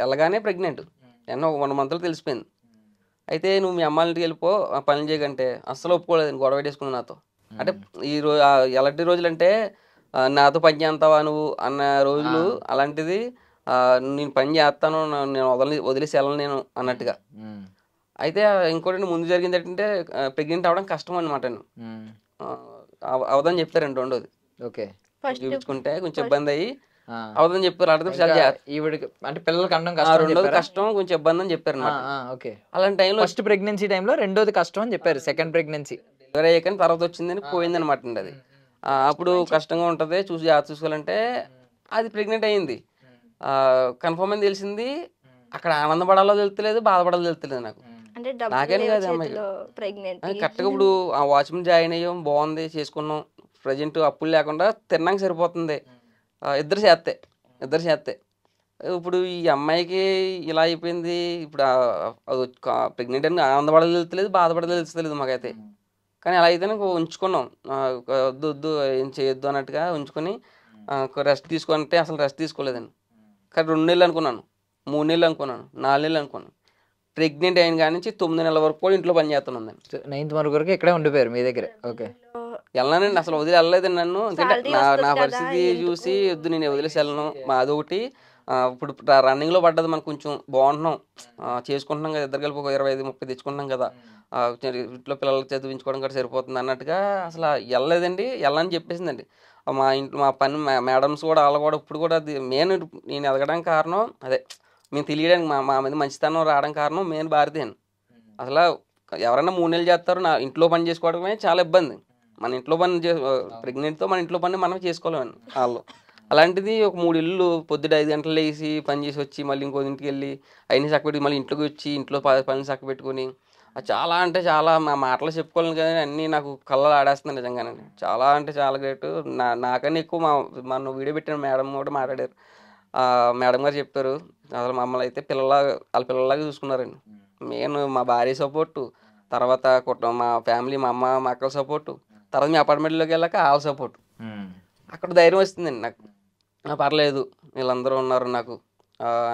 వెళ్ళగానే ప్రెగ్నెంట్ ఎన్నో 1 మంత్లో తెలిసిపోయింది. అయితే నువ్వు మీ అమ్మ వాళ్ళ ఇంటికి వెళ్ళిపో పనులు చేయకంటే అస్సలు ఒప్పుకోలేదు, గొడవ పెట్టేసుకుంది నాతో. అంటే ఈ రోజు ఎలాంటి రోజులు అంటే నాతో పని చేస్తావా నువ్వు అన్న రోజులు, అలాంటిది నేను పని చేస్తాను, నేను వదిలేసి వెళ్ళను నేను అన్నట్టుగా. అయితే ఇంకోటి ముందు జరిగింది ఏంటంటే ప్రెగ్నెంట్ అవ్వడం కష్టం అనమాట. అవదని చెప్తారండి రెండోది. ఓకే, చూపించుకుంటే కొంచెం ఇబ్బంది అయ్యి అవదని చెప్పారు. ఈవిడికి అంటే పిల్లలకి అనడం రెండోది కష్టం, కొంచెం ఇబ్బంది అని చెప్పారు అనమాట. ఓకే, అలాంటి టైంలో ఫస్ట్ ప్రెగ్నెన్సీ టైంలో రెండోది కష్టం అని చెప్పారు. సెకండ్ ప్రెగ్నెన్సీ డెలివరీ అయ్యాకని తర్వాత వచ్చిందని పోయింది అనమాట అండి. అది అప్పుడు కష్టంగా ఉంటుంది, జాగ్రత్త చూసుకోవాలంటే. అది ప్రెగ్నెంట్ అయ్యింది, కన్ఫర్మ్ అని తెలిసింది. అక్కడ ఆనందపడాలో తెలుస్తలేదు, బాధపడాలో తెలుస్తలేదు నాకు. నాకేం కాదు అమ్మాయికి కరెక్ట్గా. ఇప్పుడు ఆ వాచ్మెన్ జాయిన్ అయ్యాం, బాగుంది, చేసుకున్నాం. ప్రజెంట్ అప్పులు లేకుండా తిన్నాక సరిపోతుంది. ఇద్దరు చేస్తే ఇప్పుడు ఈ అమ్మాయికి ఇలా అయిపోయింది. ఇప్పుడు ప్రెగ్నెంట్ అని ఆనందపడాలో తెలుస్తలేదు, బాధపడాలో తెలుస్తలేదు మాకైతే. కానీ అలా అయితే ఉంచుకున్నాం, వద్దు ఏం చేయొద్దు అన్నట్టుగా ఉంచుకొని రెస్ట్ తీసుకుంటే అసలు రెస్ట్ తీసుకోలేదండి. కానీ 2 నెలలు అనుకున్నాను, 3 నెలలు అనుకున్నాను, 4 నెలలు అనుకున్నాను. ప్రెగ్నెంట్ అయిన కాడి నుంచి 9 నెలల వరకు కూడా ఇంట్లో పని చేస్తున్నాను. 9th మంత్ వరకు ఇక్కడే ఉండిపోయారు మీ దగ్గర. ఓకే, వెళ్ళానండి, అసలు వదిలి వెళ్ళలేదండి నన్ను. ఎందుకంటే నా పరిస్థితి చూసి వద్దు నేను వదిలేసి వెళ్ళను. అదొకటి. ఇప్పుడు రన్నింగ్లో పడ్డది, మనకు కొంచెం బాగుంటున్నాం, చేసుకుంటున్నాం కదా, ఇద్దరు కలిపి 25-30 తెచ్చుకుంటున్నాం కదా, ఇంట్లో పిల్లలకి చదివించుకోవడం కూడా సరిపోతుంది అన్నట్టుగా అసలు వెళ్ళలేదండి. వెళ్ళని చెప్పేసిందండి మా ఇంట్లో. మా పని మేడమ్స్ కూడా వాళ్ళు కూడా ఇప్పుడు కూడా నేను ఎదగడానికి కారణం అదే, మేము తెలియడానికి మా మీద మంచితనం రావడానికి కారణం మెయిన్ భారతీయని. అసలు ఎవరైనా 3 నెలలు చేస్తారు, నా ఇంట్లో పని చేసుకోవడమే చాలా ఇబ్బంది. మన ఇంట్లో పని ప్రెగ్నెంట్తో మన ఇంట్లో పని మనం చేసుకోలేమని వాళ్ళు. అలాంటిది ఒక 3 ఇళ్ళు పొద్దుట 5 గంటలు లేసి పని చేసి వచ్చి మళ్ళీ ఇంకో ఇంటికి వెళ్ళి అయినా చక్కబెట్టి మళ్ళీ ఇంట్లోకి వచ్చి ఇంట్లో పనులు చక్కబెట్టుకొని అది చాలా అంటే చాలా మా మాటలు చెప్పుకోలేను కానీ అన్నీ నాకు కళ్ళలో ఆడేస్తున్నాను నిజంగానండి. చాలా అంటే చాలా గ్రేట్. నాకన్నా ఎక్కువ మన వీడియో పెట్టిన మేడం కూడా మాట్లాడారు. మేడం గారు చెప్పారు అసలు మమ్మల్ని అయితే వాళ్ళ పిల్లలాగా చూసుకున్నారండి. మెయిన్ మా భార్య సపోర్టు, తర్వాత మా ఫ్యామిలీ, మా అమ్మ మా అక్కల సపోర్టు, తర్వాత మీ అపార్ట్మెంట్లోకి వెళ్ళాక వాళ్ళ సపోర్టు. అక్కడ ధైర్యం వస్తుందండి నాకు. పర్లేదు వీళ్ళందరూ ఉన్నారు నాకు,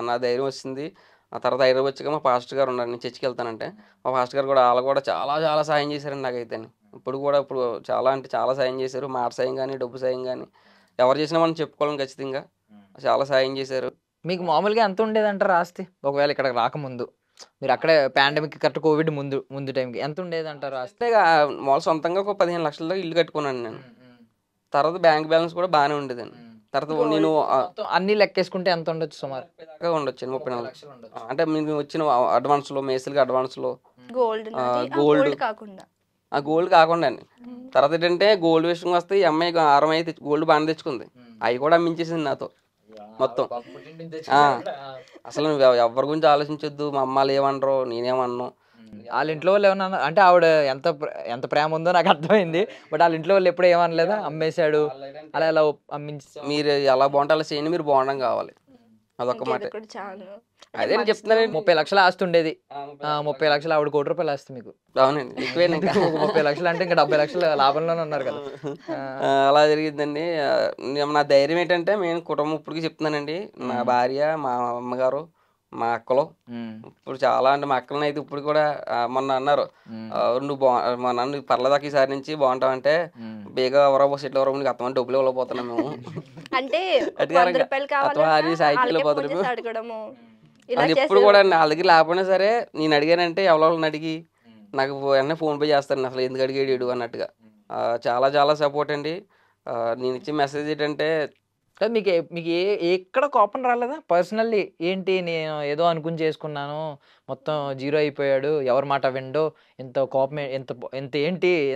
నా ధైర్యం వచ్చింది. ఆ తర్వాత హైదరాబాద్ వచ్చాక మా పాస్టర్ గారు ఉన్నారు, నేను చర్చికి వెళ్తానంటే మా పాస్టర్ గారు కూడా వాళ్ళు కూడా చాలా చాలా సాయం చేశారండి నాకైతే. ఇప్పుడు చాలా అంటే చాలా సాయం చేశారు. మాట సాయం కానీ, డబ్బు సాయం కానీ, ఎవరు చేసినా మనం చెప్పుకోవాలి ఖచ్చితంగా. చాలా సాయం చేశారు. మీకు మామూలుగా ఎంత ఉండేదంటారు ఆస్తి ఒకవేళ ఇక్కడ రాకముందు? మీరు అక్కడే పాండమిక్ కరెక్ట్ కోవిడ్ ముందు టైంకి ఎంత ఉండేదంటారు ఆస్తి? మామూలు సొంతంగా ఒక 15 లక్షల్లో ఇల్లు కట్టుకున్నాను నేను. తర్వాత బ్యాంక్ బ్యాలెన్స్ కూడా బాగానే ఉండేదండి. తర్వాత నేను అన్ని లెక్కేసుకుంటే ఎంత ఉండొచ్చు సుమారు? ఉండొచ్చు 34 లక్షలు. అంటే మీకు వచ్చిన అడ్వాన్స్లో, మేసులకి అడ్వాన్స్లో గోల్డ్ కాకుండా అండి. తర్వాత ఏంటంటే గోల్డ్ విషయం వస్తే ఈ అమ్మాయి ఆరమై గోల్డ్ బాగా తెచ్చుకుంది, అవి కూడా అమ్మించేసింది నాతో మొత్తం. అసలు నువ్వు ఎవరి గురించి ఆలోచించొద్దు, మా అమ్మాలు ఏమనరు, నేనేమన్నాను. వాళ్ళ ఇంట్లో వాళ్ళు ఏమన్నా అంటే ఆవిడ ఎంత ప్రేమ ఉందో నాకు అర్థమైంది. బట్ వాళ్ళ ఇంట్లో వాళ్ళు ఎప్పుడూ ఏమనలేదా అమ్మేశాడు అలా ఎలా అమ్మించి? మీరు ఎలా బాగుంటే అలా చేయండి, మీరు బాగుండడం కావాలి, అదొక మాట. అదే నేను చెప్తున్నాను. 30 లక్షల ఆస్తి ఉండేది, 30 లక్షలు ఆవిడ, 1 కోటి రూపాయలు ఆస్తి మీకు. అవునండి, ఎక్కువేనా? 30 లక్షలు అంటే ఇంకా 70 లక్షలు లాభంలోనే ఉన్నారు కదా. అలా జరిగిందండి. నా ధైర్యం ఏంటంటే నేను కుటుంబం ఇప్పటికి చెప్తున్నానండి, మా భార్య, మా అమ్మగారు, మా అక్కలు. ఇప్పుడు చాలా అంటే మా అక్కలని అయితే ఇప్పుడు కూడా మొన్న అన్నారు, నువ్వు నన్ను పర్లేదాకా ఈసారి నుంచి బాగుంటావు అంటే బేగా ఎవరో సెటిల్ ఎవరో నీకు అత్తమంటే డబ్బులు ఇవ్వలేకపోతున్నాం మేము అంటే సైకిల్ వెళ్ళిపోతున్నాము. అది ఎప్పుడు కూడా వాళ్ళ దగ్గర లేకపోయినా సరే నేను అడిగానంటే ఎవరిని అడిగి నాకు వెంటనే ఫోన్పే చేస్తాను, అసలు ఎందుకు అడిగాడు అన్నట్టుగా. చాలా చాలా సపోర్ట్ అండి. నేను ఇచ్చే మెసేజ్ ఏంటంటే మీకు ఎక్కడ కోపం రాలేదా పర్సనల్లీ? ఏంటి నేను ఏదో అనుకుని చేసుకున్నాను, మొత్తం జీరో అయిపోయాడు, ఎవరి మాట విండో, ఎంత కోపం,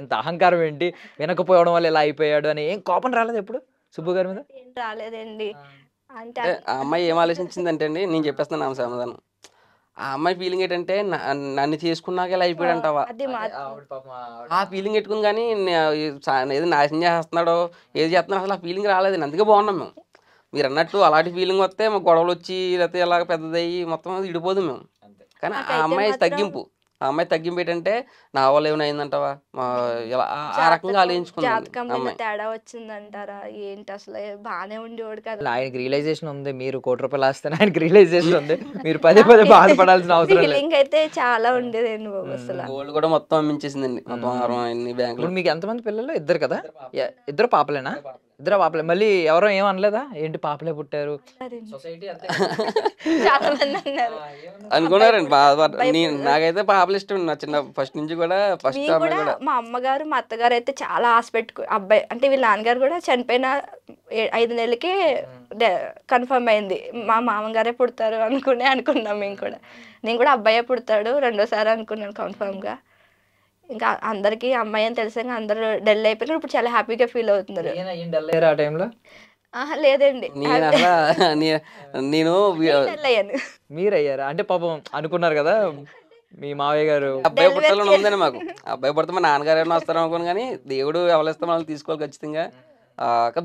ఎంత అహంకారం ఏంటి, వినకపోవడం వల్ల ఇలా అయిపోయాడు అని ఏం కోపం రాలేదు ఎప్పుడు సుబ్బు గారి మీద? రాలేదండి. అంటే ఆ అమ్మాయి ఏం ఆలోచించిందంటే అండి, నేను చెప్పేస్తాను ఆమె సమాధానం. ఆ అమ్మాయి ఫీలింగ్ ఏంటంటే నన్ను చేసుకున్నాక ఇలా అయిపోయాడు అంటావా, ఆ ఫీలింగ్ పెట్టుకుని. కానీ ఏదో నాశనం చేస్తున్నాడో ఏది చేస్తున్నాడో అసలు ఆ ఫీలింగ్ రాలేదండి. అందుకే బాగున్నాం మేము. మీరు అన్నట్టు అలాంటి ఫీలింగ్ వస్తే మాకు గొడవలు వచ్చి లేకపోతే ఇలాగ పెద్దదయ్యి మొత్తం ఇడిపోదు మేము. కానీ ఆ అమ్మాయి తగ్గింపు, ఆ అమ్మాయి తగ్గింపు ఏంటంటే నా వల్ల ఏమైనా అయిందంటావా ఇలా ఆ రకంగా ఆలోచించుకుంది జాతకంలో అమ్మాయి. తేడా వచ్చిందంటారా ఏంటి అసలు బాగానే ఉండేవాడు కదా. ఆయనకి రియలైజేషన్ ఉంది, మీరు ₹1,00,00,000 ఆస్తేనే ఆయనకి రియలైజేషన్ ఉంది, మీరు పదే పదే బాధపడాల్సిన అవసరం లేదు. ఫీలింగ్ అయితే చాలా ఉండేదండి బాబు అసలు. గోల్డ్ కూడా మొత్తం అమ్మించేసిందండి, మొత్తం అన్ని బ్యాంకులు. ఇప్పుడు మీకు ఎంతమంది పిల్లలు? 2 కదా? ఇద్దరు పాపలేనా? ఇద్దరు పాపలే. మళ్ళీ ఎవరో ఏమనలేదా ఏంటి పాపలే పుట్టారు? సొసైటీ చాలా మంది అన్నారు. అనుకున్నారండి నాకైతే పాపలు ఇష్టం, నా చిన్న ఫస్ట్ నుంచి కూడా. ఫస్ట్ మేము అమ్మాయి కూడా కూడా మా అమ్మగారు మా అత్తగారు అయితే చాలా ఆశ అబ్బాయి అంటే వీళ్ళ నాన్నగారు కూడా చనిపోయిన 5 నెలలకే కన్ఫర్మ్ అయింది. మా మామగారే పుడతారు అనుకున్నాం మేము కూడా. నేను కూడా అబ్బాయే పుడతాడు రెండోసారి అనుకున్నాను కన్ఫర్మ్గా. ఇంకా అందరికీ అమ్మాయి అని తెలిసాక అందరూ డల్ అయిపోయినారు. ఇప్పుడు చాలా హ్యాపీగా ఫీల్ అవుతున్నారు. ఆ టైంలో లేదండి నేను అసలు నేను డల్ అయ్యాను. మీరయ్యారా? అంటే పాపం అనుకున్నారు కదా మీ మావయ్య గారు అబ్బాయి పుట్టాలని ఉందండి మాకు. అబ్బాయి పుడితే మా నాన్నగారు ఏమైనా వస్తారు అనుకోను, కానీ దేవుడు ఎవరిస్తాం వాళ్ళు తీసుకోవాలి ఖచ్చితంగా.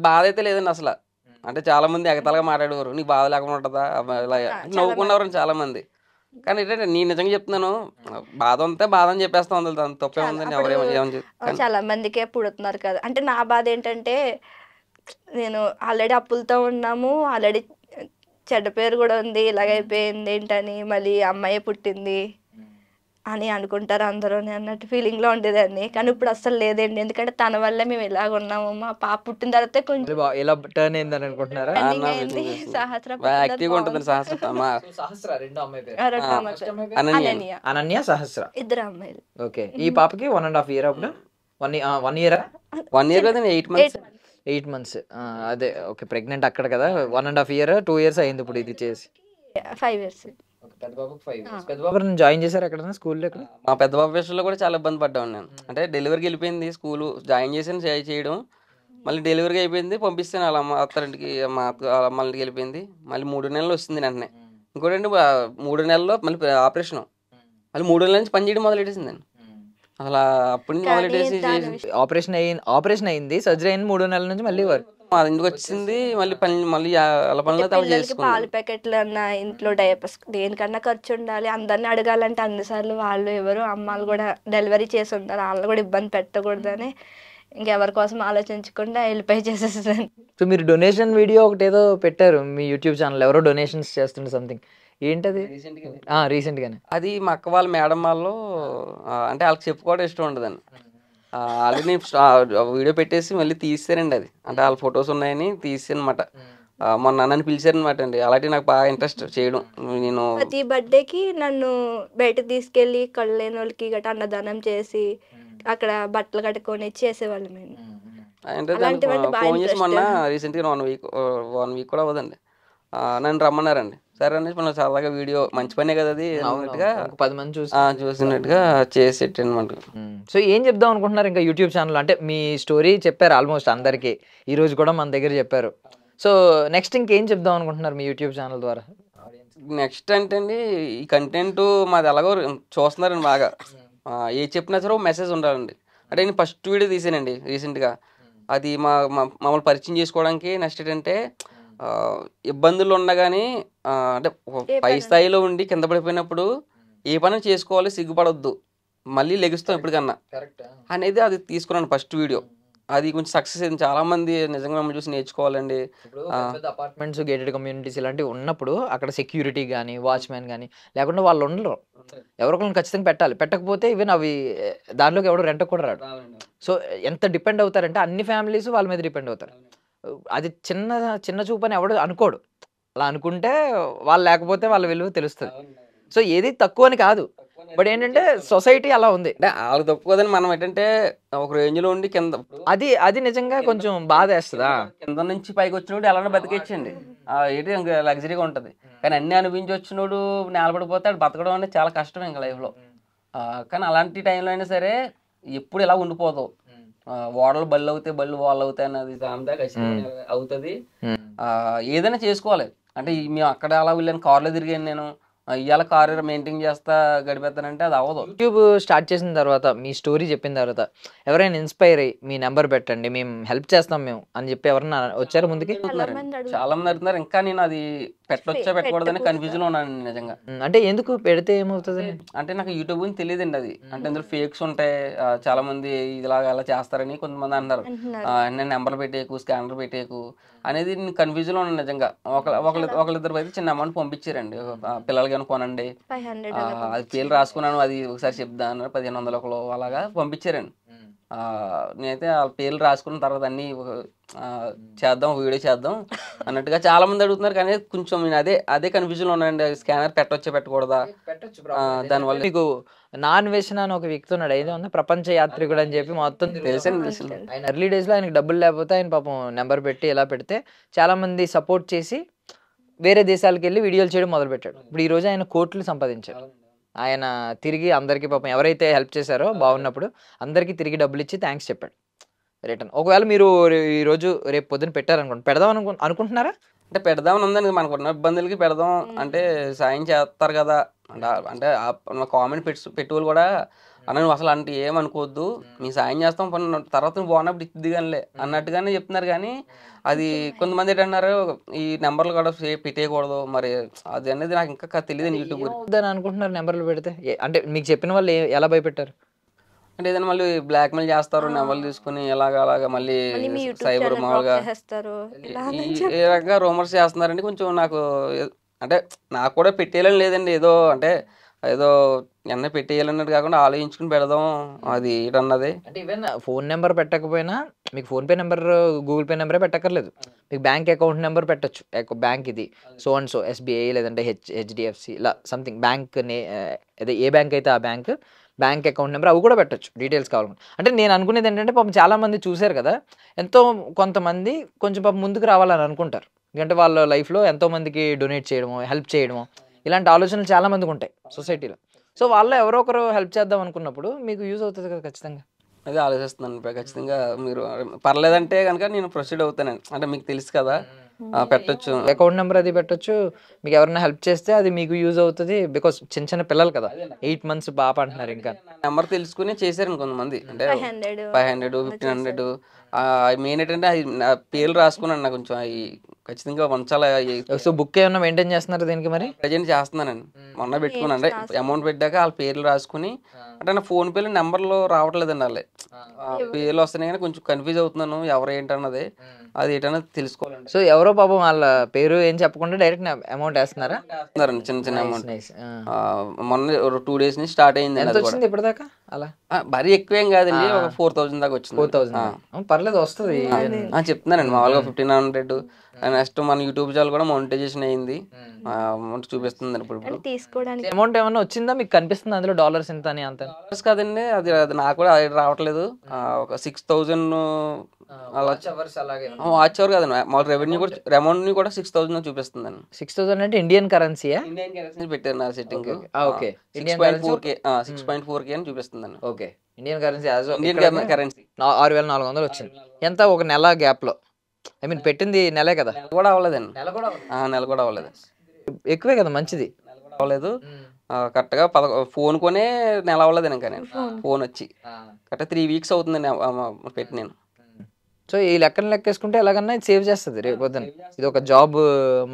బాధ అయితే లేదండి అసలు. అంటే చాలా మంది ఎగతాలుగా మాట్లాడేవారు, నీకు బాధ లేకుండా ఉంటుందా ఇలా నవ్వుకున్నవారు చాలా మంది. కానీ ఏంటంటే నేను నిజంగా చెప్తున్నాను, బాధ ఉంటే బాధ అని చెప్పేస్తా ఉంది, దాని తప్పే ఉందని ఎవరేమని. చాలా మందికే పుడుతున్నారు కదా. అంటే నా బాధ ఏంటంటే నేను ఆల్రెడీ అప్పులతో ఉన్నాము, ఆల్రెడీ చెడ్డ పేరు కూడా ఉంది, ఇలాగైపోయింది ఏంటని, మళ్ళీ అమ్మాయి పుట్టింది అని అనుకుంటారు అందరూ అన్నట్టు ఫీలింగ్లో ఉండేదాన్ని. కానీ ఇప్పుడు అస్సలు లేదండి, ఎందుకంటే తన వల్లే మేము ఇలాగ ఉన్నాము. మా పాప పుట్టిన తర్వాత కొంచెం ఎలా టర్న్ అయిందని అనుకుంటున్నారా? యాక్టివ్గా ఉంటుంది సహస్ర రెండో అమ్మాయి పేరు అనన్య సహస్ర. ఇద్దరు అమ్మాయిలు. ఓకే. ఈ పాపకి 1.5 year అప్పుడు 1 year 1 year కదా 8 months 8 months. అదే ఓకే. ప్రెగ్నెంట్ అక్కడ కదా. 1.5 year 2 years అయింది ఇప్పుడు ఇది చేసి. 5 years. పెద్ద బాబుకి 5 years. పెద్ద బాబుని జాయిన్ చేశారు ఎక్కడైనా స్కూల్లో? ఎక్కడ? మా పెద్ద బాబు విషయంలో కూడా చాలా ఇబ్బంది పడ్డాను నేను. అంటే డెలివరీకి వెళ్ళిపోయింది, స్కూల్ జాయిన్ చేసాను చేయడం, మళ్ళీ డెలివరీకి అయిపోయింది, పంపిస్తాను వాళ్ళ అమ్మ అత్తారింటికి, మా అత్త వాళ్ళ అమ్మ ఇంటికి వెళ్ళిపోయింది. మళ్ళీ 3 నెలలు వస్తుంది వెంటనే. ఇంకోటి 3 నెలల్లో మళ్ళీ ఆపరేషన్, మళ్ళీ 3 నెలల నుంచి పని చేయడం మొదలెట్టేసిందండి. అసలు అప్పటి నుంచి మొదలెట్టేసి ఆపరేషన్ అయింది, సర్జరీ అయింది, 3 నెలల నుంచి మళ్ళీ మా ఇంటికి వచ్చింది. మళ్ళీ వాళ్ళ పనులు పిల్లలకి పాల ప్యాకెట్లు అన్నా, ఇంట్లో డైపర్స్, దేనికన్నా ఖర్చు ఉండాలి. అందరిని అడగాలంటే అన్నిసార్లు వాళ్ళు ఎవరు అమ్మాలు కూడా డెలివరీ చేసి ఉంటారు, వాళ్ళు కూడా ఇబ్బంది పెట్టకూడదని ఇంకెవరి కోసం ఆలోచించకుండా వెళ్ళిపోయి చేసేస్తాను. సో మీరు డొనేషన్ వీడియో ఒకటి ఏదో పెట్టారు మీ యూట్యూబ్ ఛానల్, ఎవరో డొనేషన్స్ చేస్తుండే సంథింగ్, ఏంటది? రీసెంట్ గానే అది మా అక్క వాళ్ళ మేడం వాళ్ళు, అంటే వాళ్ళకి చెప్పుకోవడం ఇష్టం ఉండదండి. ఆల్రెడీ వీడియో పెట్టేసి మళ్ళీ తీసారండి అది, అంటే వాళ్ళ ఫొటోస్ ఉన్నాయని తీసానమాట. మొన్న నన్ను పిలిచారనమాట అండి. అలాంటి నాకు బాగా ఇంట్రెస్ట్ చేయడం. నేను ప్రతి బర్త్డేకి నన్ను బయటకు తీసుకెళ్ళి కళ్ళు లేని వాళ్ళకి గట్రా అన్నదానం చేసి అక్కడ బట్టలు కట్టుకొని చేసేవాళ్ళు మేము. అంటే ఫోన్ చేసి మొన్న రీసెంట్గా 1 week కూడా అవ్వదండి, నన్ను రమ్మన్నారండి. సరే అనేసి మనం సరదాగా వీడియో మంచి పనే కదా అది అన్నట్టుగా 10 మంది చూసినట్టుగా చేసేట్టు అనమాట. సో ఏం చెప్దాం అనుకుంటున్నారు ఇంకా యూట్యూబ్ ఛానల్? అంటే మీ స్టోరీ చెప్పారు ఆల్మోస్ట్ అందరికీ, ఈ రోజు కూడా మన దగ్గర చెప్పారు. సో నెక్స్ట్ ఇంకేం చెప్దాం అనుకుంటున్నారు మీ యూట్యూబ్ ఛానల్ ద్వారా? నెక్స్ట్ అంటే అండి, ఈ కంటెంట్ మాది ఎలాగో చూస్తున్నారండి బాగా, ఏ చెప్పినా సరే మెసేజ్ ఉండాలండి. అంటే నేను ఫస్ట్ వీడియో తీసానండి రీసెంట్గా, అది మమ్మల్ని పరిచయం చేసుకోవడానికి. నెక్స్ట్ ఏంటంటే ఇబ్బందులు ఉన్నా కానీ, అంటే పై స్థాయిలో ఉండి కింద పడిపోయినప్పుడు ఏ పని చేసుకోవాలి, సిగ్గుపడొద్దు, మళ్ళీ లెగుస్తాం ఎప్పటికన్నా అనేది అది తీసుకున్నాను ఫస్ట్ వీడియో. అది కొంచెం సక్సెస్ అయింది, చాలా మంది నిజంగా మమ్మల్ని చూసి నేర్చుకోవాలండి. అపార్ట్మెంట్స్, గేటెడ్ కమ్యూనిటీస్ ఇలాంటివి ఉన్నప్పుడు అక్కడ సెక్యూరిటీ కానీ వాచ్మెన్ కానీ లేకుండా వాళ్ళు ఉండరు, ఎవరికొకరిని ఖచ్చితంగా పెట్టాలి. పెట్టకపోతే ఈవెన్ అవి దానిలోకి ఎవడో రెంట్ కూడా రాడు. సో ఎంత డిపెండ్ అవుతారంటే అన్ని ఫ్యామిలీస్ వాళ్ళ మీద డిపెండ్ అవుతారు. అది చిన్న చూపని ఎవడు అనుకోడు, అలా అనుకుంటే వాళ్ళు లేకపోతే వాళ్ళ విలువ తెలుస్తుంది. సో ఏది తక్కువ అని కాదు, బట్ ఏంటంటే సొసైటీ అలా ఉంది. అంటే వాళ్ళకి తక్కువ కదని మనం ఏంటంటే ఒక రేంజ్ లో ఉండి కింద, అది నిజంగా కొంచెం బాధ వేస్తుందా? కింద నుంచి పైకి వచ్చినోడు ఎలానో బతికేచ్చండి, ఏంటి ఇంకా లగ్జరీగా ఉంటది. కానీ అన్ని అనిపించి వచ్చినోడు నిలబడిపోతే అది బతకడం అనేది చాలా కష్టం ఇంకా లైఫ్ లో. కానీ అలాంటి టైంలో అయినా సరే ఎప్పుడు ఇలా ఉండిపోదు, ఓడలు బళ్ళు అవుతాయి, బళ్ళు వాళ్ళు అవుతాయి అన్నది అవుతుంది. ఏదైనా చేసుకోవాలి. అంటే మేము అక్కడ అలా వెళ్ళాను, కార్లో తిరిగాను నేను, ఇవాళ కారు మెయింటైన్ చేస్తా గడిపేస్తానంటే అది అవ్వదు. యూట్యూబ్ స్టార్ట్ చేసిన తర్వాత మీ స్టోరీ చెప్పిన తర్వాత ఎవరైనా ఇన్స్పైర్ అయ్యి మీ నెంబర్ పెట్టండి మేము హెల్ప్ చేస్తాం మేము అని చెప్పి ఎవరన్నా వచ్చారు ముందుకి? చాలా మంది అడుగుతున్నారు. ఇంకా నేను అది పెట్టొచ్చా పెట్టకూడదని కన్ఫ్యూజన్ ఉన్నాను నిజంగా. అంటే ఎందుకు పెడితే ఏమవుతుంది? అంటే నాకు యూట్యూబ్ గురించి తెలియదండి అది. అంటే అందులో ఫేక్స్ ఉంటాయి, చాలా మంది ఇలాగా అలా చేస్తారని కొంతమంది అంటారు. నేను నెంబర్లు పెట్టేయకు, స్కానర్ పెట్టేయకు అనేది నేను కన్ఫ్యూజన్ లో ఉన్నాను నిజంగా. ఒకళ్ళిద్దరు అయితే చిన్న అమౌంట్ పంపించారండి, పిల్లలకి కొనండి అది పేర్లు రాసుకున్నాను అది ఒకసారి చెప్దా అన్నారు, 1500 అలాగా పంపించారండి. నేనైతే ఆ పేర్లు రాసుకున్న తర్వాత అన్ని చేద్దాం, వీడియో చేద్దాం అన్నట్టుగా చాలా మంది అడుగుతున్నారు. కానీ కొంచెం నేను అదే కన్ఫ్యూజన్ లో ఉన్నానండి. స్కానర్ పెట్టొచ్చా పెట్టకూడదా దానివల్ల. మీకు నాన్ వేషన్ అని ఒక వ్యక్తి ఉన్నాడు, ఏదో ఉంది ప్రపంచ యాత్రికుడు అని చెప్పి మొత్తం తెలుసు. ఆయన ఎర్లీ డేస్ లో ఆయనకి డబ్బులు లేకపోతే ఆయన పాపం నెంబర్ పెట్టి ఇలా పెడితే చాలా మంది సపోర్ట్ చేసి వేరే దేశాలకు వెళ్ళి వీడియోలు చేయడం మొదలు పెట్టాడు. ఇప్పుడు ఈ రోజు ఆయన కోట్లు సంపాదించాడు. ఆయన తిరిగి అందరికీ పాపం ఎవరైతే హెల్ప్ చేశారో బాగున్నప్పుడు అందరికీ తిరిగి డబ్బులు ఇచ్చి థ్యాంక్స్ చెప్పాడు రిటర్న్. ఒకవేళ మీరు ఈరోజు రేపు పొద్దున పెట్టారనుకోండి, పెడదాం అనుకుంటున్నారా? అంటే పెడదామని ఉందండి, మనకున్న ఇబ్బందులకి పెడదాం అంటే సాయం చేస్తారు కదా అంటే కామెంట్ పెట్టుకోవాలి కూడా అన్న నువ్వు అసలు అంటే ఏమనుకోవద్దు, మీ సాయం చేస్తాం తర్వాత నువ్వు బాగున్నప్పుడు ఇద్ది కానిలే అన్నట్టుగానే చెప్తున్నారు. కానీ అది కొంతమంది ఏంటన్నారు ఈ నెంబర్లు కూడా పెట్టేయకూడదు, మరి అది అనేది నాకు ఇంకా తెలియదు యూట్యూబ్ అని అనుకుంటున్నారు. నెంబర్లు పెడితే అంటే మీకు చెప్పిన వాళ్ళు ఎలా భయపెట్టారు? అంటే ఏదైనా మళ్ళీ బ్లాక్ మెయిల్ చేస్తారు, నెంబర్లు తీసుకుని అలాగా మళ్ళీ సైబర్ మామూలుగా ఏ రకంగా రూమర్స్ చేస్తున్నారండి. కొంచెం నాకు అంటే నాకు కూడా పెట్టేయాలని లేదండి, ఏదో ఎన్న పెట్టేయాలన్నట్టు కాకుండా ఆలోచించుకుని పెడదాం అది ఏంటన్నది. అంటే ఈవెన్ ఫోన్ నెంబర్ పెట్టకపోయినా మీకు ఫోన్పే నెంబర్, గూగుల్ పే నెంబరే పెట్టక్కర్లేదు, మీకు బ్యాంక్ అకౌంట్ నెంబర్ పెట్టచ్చు. బ్యాంక్ ఇది సో అండ్ సో SBI లేదంటే HDFC ఇలా సంథింగ్ బ్యాంక్ అదే ఏ బ్యాంక్ అయితే ఆ బ్యాంక్ అకౌంట్ నెంబర్ అవి కూడా పెట్టచ్చు డీటెయిల్స్ కావాలనుకుంటే. అంటే నేను అనుకునేది ఏంటంటే పాపం చాలా మంది చూశారు కదా, కొంతమంది కొంచెం పాపం ముందుకు రావాలని అనుకుంటారు. ఎందుకంటే వాళ్ళ లైఫ్లో ఎంతో మందికి డొనేట్ చేయడమో హెల్ప్ చేయడమో ఇలాంటి ఆలోచనలు చాలా మందికి ఉంటాయి సొసైటీలో. సో వాళ్ళు ఎవరో ఒకరు హెల్ప్ చేద్దాం అనుకున్నప్పుడు మీకు యూజ్ అవుతుంది కదా ఖచ్చితంగా. అదే ఆలోచిస్తున్నాను ఖచ్చితంగా. మీరు పర్లేదంటే కనుక నేను ప్రొసీడ్ అవుతానండి. అంటే మీకు తెలుసు కదా పెట్టొచ్చు, అకౌంట్ నెంబర్ అది పెట్టొచ్చు. మీకు ఎవరైనా హెల్ప్ చేస్తే అది మీకు యూజ్ అవుతుంది. బికాస్ చిన్న పిల్లలు కదా, 8 months పాప అంటున్నారు. ఇంకా నెంబర్ తెలుసుకుని చేశారు కొంతమంది, అంటే 500 1500 మెయిన్ ఏంటంటే అది పేర్లు రాసుకున్నాను. నాకు కొంచెం అవి ఖచ్చితంగా వంచాలి. సో బుక్ ఏమన్నా మెయింటైన్ చేస్తున్నారు దీనికి? మరి ప్రజెంట్ చేస్తున్నానండి, మొన్న పెట్టుకున్నాను. అంటే అమౌంట్ పెట్టాక వాళ్ళ పేర్లు రాసుకుని, అంటే నా ఫోన్ పేలో నెంబర్లు రావట్లేదండి, వాళ్ళే పేర్లు వస్తున్నాయి కానీ కొంచెం కన్ఫ్యూజ్ అవుతున్నాను ఎవరు ఏంటన్నది, అది ఏంటన్నది తెలుసుకోవాలండి. సో ఎవరో పాపం వాళ్ళ పేరు ఏం చెప్పకుండా డైరెక్ట్ అమౌంట్ వేస్తున్నారా? చిన్న అమౌంట్. మొన్న 2 days నుంచి స్టార్ట్ అయింది. ఎంత వచ్చింది ఇప్పటిదాకా? అలా మరీ ఎక్కువేం కాదండి, ఒక 4000 దాకా వచ్చింది. 4000 పర్లేదు, వస్తుంది చెప్తున్నానండి. మామూలుగా 1500. నెక్స్ట్ మన యూట్యూబ్ ఛానల్ కూడా మానిటైజేషన్ అయింది, చూపిస్తుంది ఇప్పుడు. తీసుకోవడానికి అమౌంట్ ఏమన్నా వచ్చిందా మీకు కనిపిస్తుంది అందులో? డాలర్స్ ఎంత అని? అంత కాదండి, అది నాకు కూడా రావట్లేదు. ఒక 6000 వాచ్ అవర్ కాదండి, మా అమౌంట్ కూడా 6000 చూపిస్తుందండి. 6000 అంటే ఇండియన్ కరెన్సీయా? ఇండియన్ కరెన్సీ పెట్టారు నా సెట్టింగ్. ఓకే, 6.4K అని చూపిస్తుందండి. Okay, Indian currency Indian currency 6400 వచ్చింది. ఎంత ఒక నెల గ్యాప్ లో? ఐ మీన్ పెట్టింది నెలే కదా? నెల కూడా అవ్వలేదండి. నెల కూడా అవ్వలేదు. ఎక్కువే కదా, మంచిది. అవ్వలేదు కరెక్ట్ గా. ఫోన్ కొనే నెల అవ్వలేదు ఇంకా. నేను ఫోన్ వచ్చి కరెక్ట్ 3 weeks అవుతుందండి పెట్టి నేను. సో ఈ లెక్కేసుకుంటే ఎలాగన్నా సేవ్ చేస్తుంది రేపు పొద్దున. ఇది ఒక జాబ్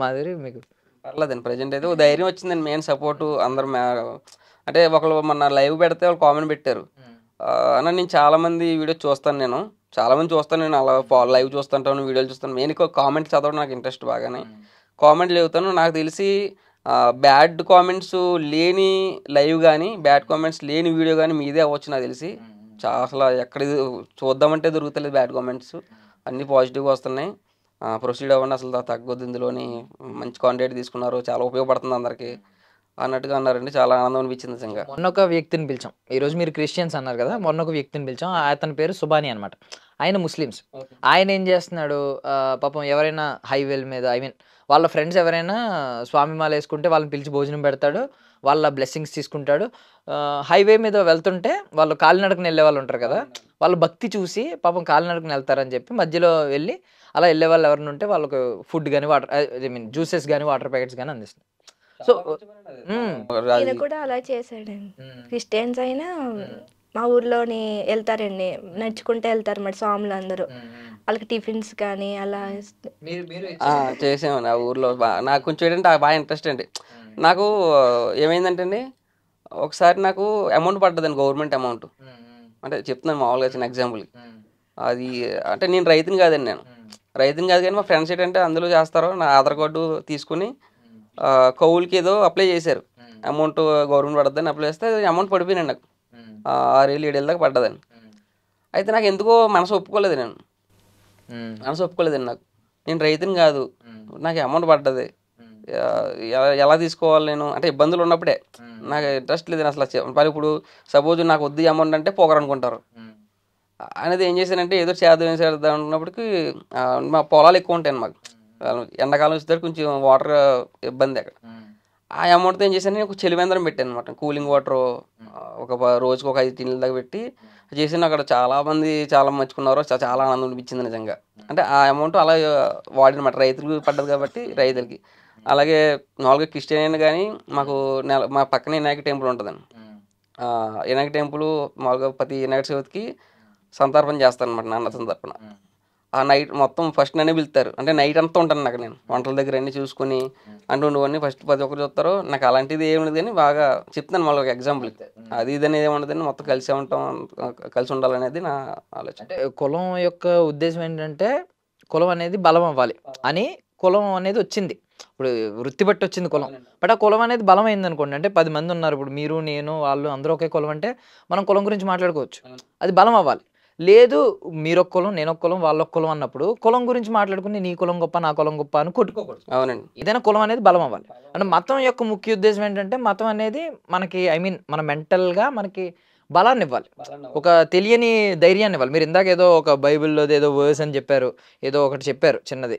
మాదిరి మీకు. పర్లేదండి, ప్రజెంట్ అయితే ఒక ధైర్యం వచ్చిందండి. మెయిన్ సపోర్ట్ అందరు అంటే ఒకళ్ళు మన లైవ్ పెడితే వాళ్ళు కామెంట్ పెట్టారు అన్న, నేను చాలా మంది వీడియో చూస్తాను, నేను అలా లైవ్ చూస్తుంటాను, వీడియోలు చూస్తాను. మెయిన్ కామెంట్స్ చదవడం నాకు ఇంట్రెస్ట్ బాగానే. కామెంట్లు చదువుతాను. నాకు తెలిసి బ్యాడ్ కామెంట్స్ లేని లైవ్ కానీ బ్యాడ్ కామెంట్స్ లేని వీడియో కానీ మీదే అవ్వచ్చు నాకు తెలిసి. అసలు ఎక్కడ చూద్దామంటే దొరుకుతలేదు బ్యాడ్ కామెంట్స్, అన్నీ పాజిటివ్గా వస్తున్నాయి. ప్రొసీడ్ అవ్వండి, అసలు తగ్గొద్దు, ఇందులోని మంచి కాంటెంట్ తీసుకున్నారు, చాలా ఉపయోగపడుతుంది అందరికీ అన్నట్టుగా అన్నారండి. చాలా ఆనందం అనిపించింది నిజంగా. మొన్న ఒక వ్యక్తిని పిలిచాం, ఈరోజు మీరు క్రిస్టియన్స్ అన్నారు కదా, మొన్న ఒక వ్యక్తిని పిలిచాం. అతని పేరు సుబాని అనమాట. ఆయన ముస్లిమ్స్. ఆయన ఏం చేస్తున్నాడు పాపం, ఎవరైనా హైవేల మీద ఐ మీన్ వాళ్ళ ఫ్రెండ్స్ ఎవరైనా స్వామి మాల వేసుకుంటే వాళ్ళని పిలిచి భోజనం పెడతాడు, వాళ్ళ బ్లెస్సింగ్స్ తీసుకుంటాడు. హైవే మీద వెళ్తుంటే వాళ్ళు కాలినడకని వెళ్ళే వాళ్ళు ఉంటారు కదా, వాళ్ళు భక్తి చూసి పాపం కాలినడకని వెళ్తారని చెప్పి మధ్యలో వెళ్ళి అలా వెళ్ళే వాళ్ళు ఎవరైనా ఉంటే వాళ్ళకు ఫుడ్ కానీ వాటర్ ఐ మీన్ జ్యూసెస్ కానీ వాటర్ ప్యాకెట్స్ కానీ అందిస్తుంది. సో ఈయన కూడా అలా చేశాడండి. క్రిస్టియన్స్ అయినా మా ఊర్లోని వెళ్తారండి, నడుచుకుంటూ వెళ్తారు మరి స్వాములు అందరూ. వాళ్ళకి టిఫిన్స్ కానీ అలా చేసామండి ఆ ఊర్లో. నాకు కొంచెం ఏంటంటే బాగా ఇంట్రెస్ట్ అండి. నాకు ఏమైందంటే అండి, ఒకసారి నాకు అమౌంట్ పడ్డదండి, గవర్నమెంట్ అమౌంట్. అంటే చెప్తున్నాను మామూలుగా చిన్న ఎగ్జాంపుల్. అది అంటే నేను రైతుని కాదండి, నేను రైతుని కాదు కానీ మా ఫ్రెండ్స్ ఏంటంటే అందులో చేస్తారో నా ఆధార్ కార్డు తీసుకుని కౌలుకి ఏదో అప్లై చేశారు. అమౌంట్ గవర్నమెంట్ పడుతుందని అప్లై చేస్తే అమౌంట్ పడిపోయినండి నాకు. 6 ఏళ్ళు 7 ఏళ్ళ దాకా పడ్డదండి. అయితే నాకు ఎందుకో మనసు ఒప్పుకోలేదు, మనసు ఒప్పుకోలేదండి. నేను రైతుని కాదు, నాకు అమౌంట్ పడ్డది, ఎలా తీసుకోవాలి నేను, అంటే ఇబ్బందులు ఉన్నప్పుడే నాకు ఇంట్రెస్ట్ లేదు అసలు. మరి ఇప్పుడు సపోజ్ నాకు వద్దు అమౌంట్ అంటే పోగరనుకుంటారు అనేది ఏం చేశానంటే, ఏదో చేద్దాం అనుకున్నప్పటికీ మా పొలాలు ఎక్కువ ఉంటాయండి మాకు. ఎండాకాలం వచ్చేసరికి కొంచెం వాటర్ ఇబ్బంది అక్కడ. ఆ అమౌంట్తో ఏం చేశాను, నేను ఒక చెలివేంద్రం పెట్టాను అనమాట. కూలింగ్ వాటర్ రోజుకి ఒక 5 టిన్నుల దాకా పెట్టి చేసాను. అక్కడ చాలా మెచ్చుకున్నారు, చాలా ఆనందం అనిపించింది నిజంగా. అంటే ఆ అమౌంట్ అలా వాడినమాట, రైతులకు పడ్డది కాబట్టి రైతులకి. అలాగే మామూలుగా క్రిస్టియన్ అయినా కానీ మాకు మా పక్కనే వినాయక టెంపుల్ ఉంటుందండి. వినాయక టెంపుల్ మామూలుగా ప్రతి వినాయక చవితికి సంతర్పణ చేస్తాను అనమాట, నాన్న సంతర్పణ. ఆ నైట్ మొత్తం ఫస్ట్ నన్నే పిలుస్తారు. అంటే నైట్ అంతా ఉంటాను నాకు, నేను వంటల దగ్గర అన్నీ చూసుకుని అంటుండవన్నీ ఫస్ట్ ప్రతి ఒక్కరు చూస్తారు. నాకు అలాంటిది ఏమి ఉండదు కానీ బాగా చెప్తాను మళ్ళీ ఒక ఎగ్జాంపుల్. అది ఇదని ఏమి ఉండదని, మొత్తం కలిసి ఉంటాం, కలిసి ఉండాలనేది నా ఆలోచన. అంటే కులం యొక్క ఉద్దేశం ఏంటంటే కులం అనేది బలం అవ్వాలి అని కులం అనేది వచ్చింది. ఇప్పుడు వృత్తి బట్టి వచ్చింది కులం. బట్ ఆ కులం అనేది బలం అయింది అనుకోండి, అంటే 10 మంది ఉన్నారు, ఇప్పుడు మీరు నేను వాళ్ళు అందరూ ఒకే కులం అంటే మనం కులం గురించి మాట్లాడుకోవచ్చు. అది బలం అవ్వాలి. లేదు మీరొక కులం నేనొక కులం వాళ్ళొక కులం అన్నప్పుడు కులం గురించి మాట్లాడుకుని నీ కులం గొప్ప నా కులం గొప్ప అని కొట్టుకోకూడదు. అవునండి. ఏదైనా కులం అనేది బలం అవ్వాలి. అంటే మతం యొక్క ముఖ్య ఉద్దేశం ఏంటంటే మతం అనేది మనకి మన మెంటల్గా మనకి బలాన్ని ఇవ్వాలి, ఒక తెలియని ధైర్యాన్ని ఇవ్వాలి. మీరు ఇందాక ఏదో ఒక బైబిల్లో ఏదో వర్స్ అని చెప్పారు, ఏదో ఒకటి చెప్పారు చిన్నది.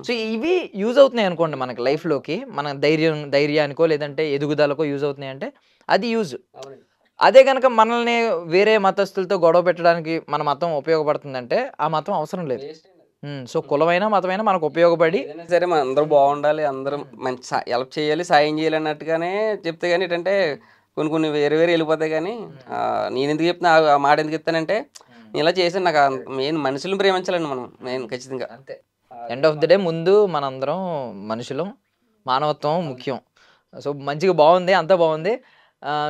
సో ఇవి యూజ్ అవుతున్నాయి అనుకోండి మనకి లైఫ్లోకి, మన ధైర్యానికో లేదంటే ఎదుగుదలకో యూజ్ అవుతున్నాయి అంటే అది యూజ్. అదే కనుక మనల్ని వేరే మతస్థులతో గొడవ పెట్టడానికి మన మతం ఉపయోగపడుతుందంటే ఆ మతం అవసరం లేదు. సో కులమైనా మతమైనా మనకు ఉపయోగపడి సరే మన అందరూ బాగుండాలి, అందరం మంచి హెల్ప్ చేయాలి, సాయం చేయాలి అన్నట్టుగానే చెప్తే కానీ ఏంటంటే కొన్ని వేరే వెళ్ళిపోతాయి. కానీ నేను ఎందుకు చెప్తున్నా, ఆ మాట ఎందుకు చెప్తానంటే నేను ఇలా చేశాను. నాకు మెయిన్ మనుషులను ప్రేమించాలండి మనం, మెయిన్ ఖచ్చితంగా. అంతే, ఎండ్ ఆఫ్ ది డే ముందు మనందరం మనుషులం, మానవత్వం ముఖ్యం. సో మంచిగా బాగుంది, అంతా బాగుంది.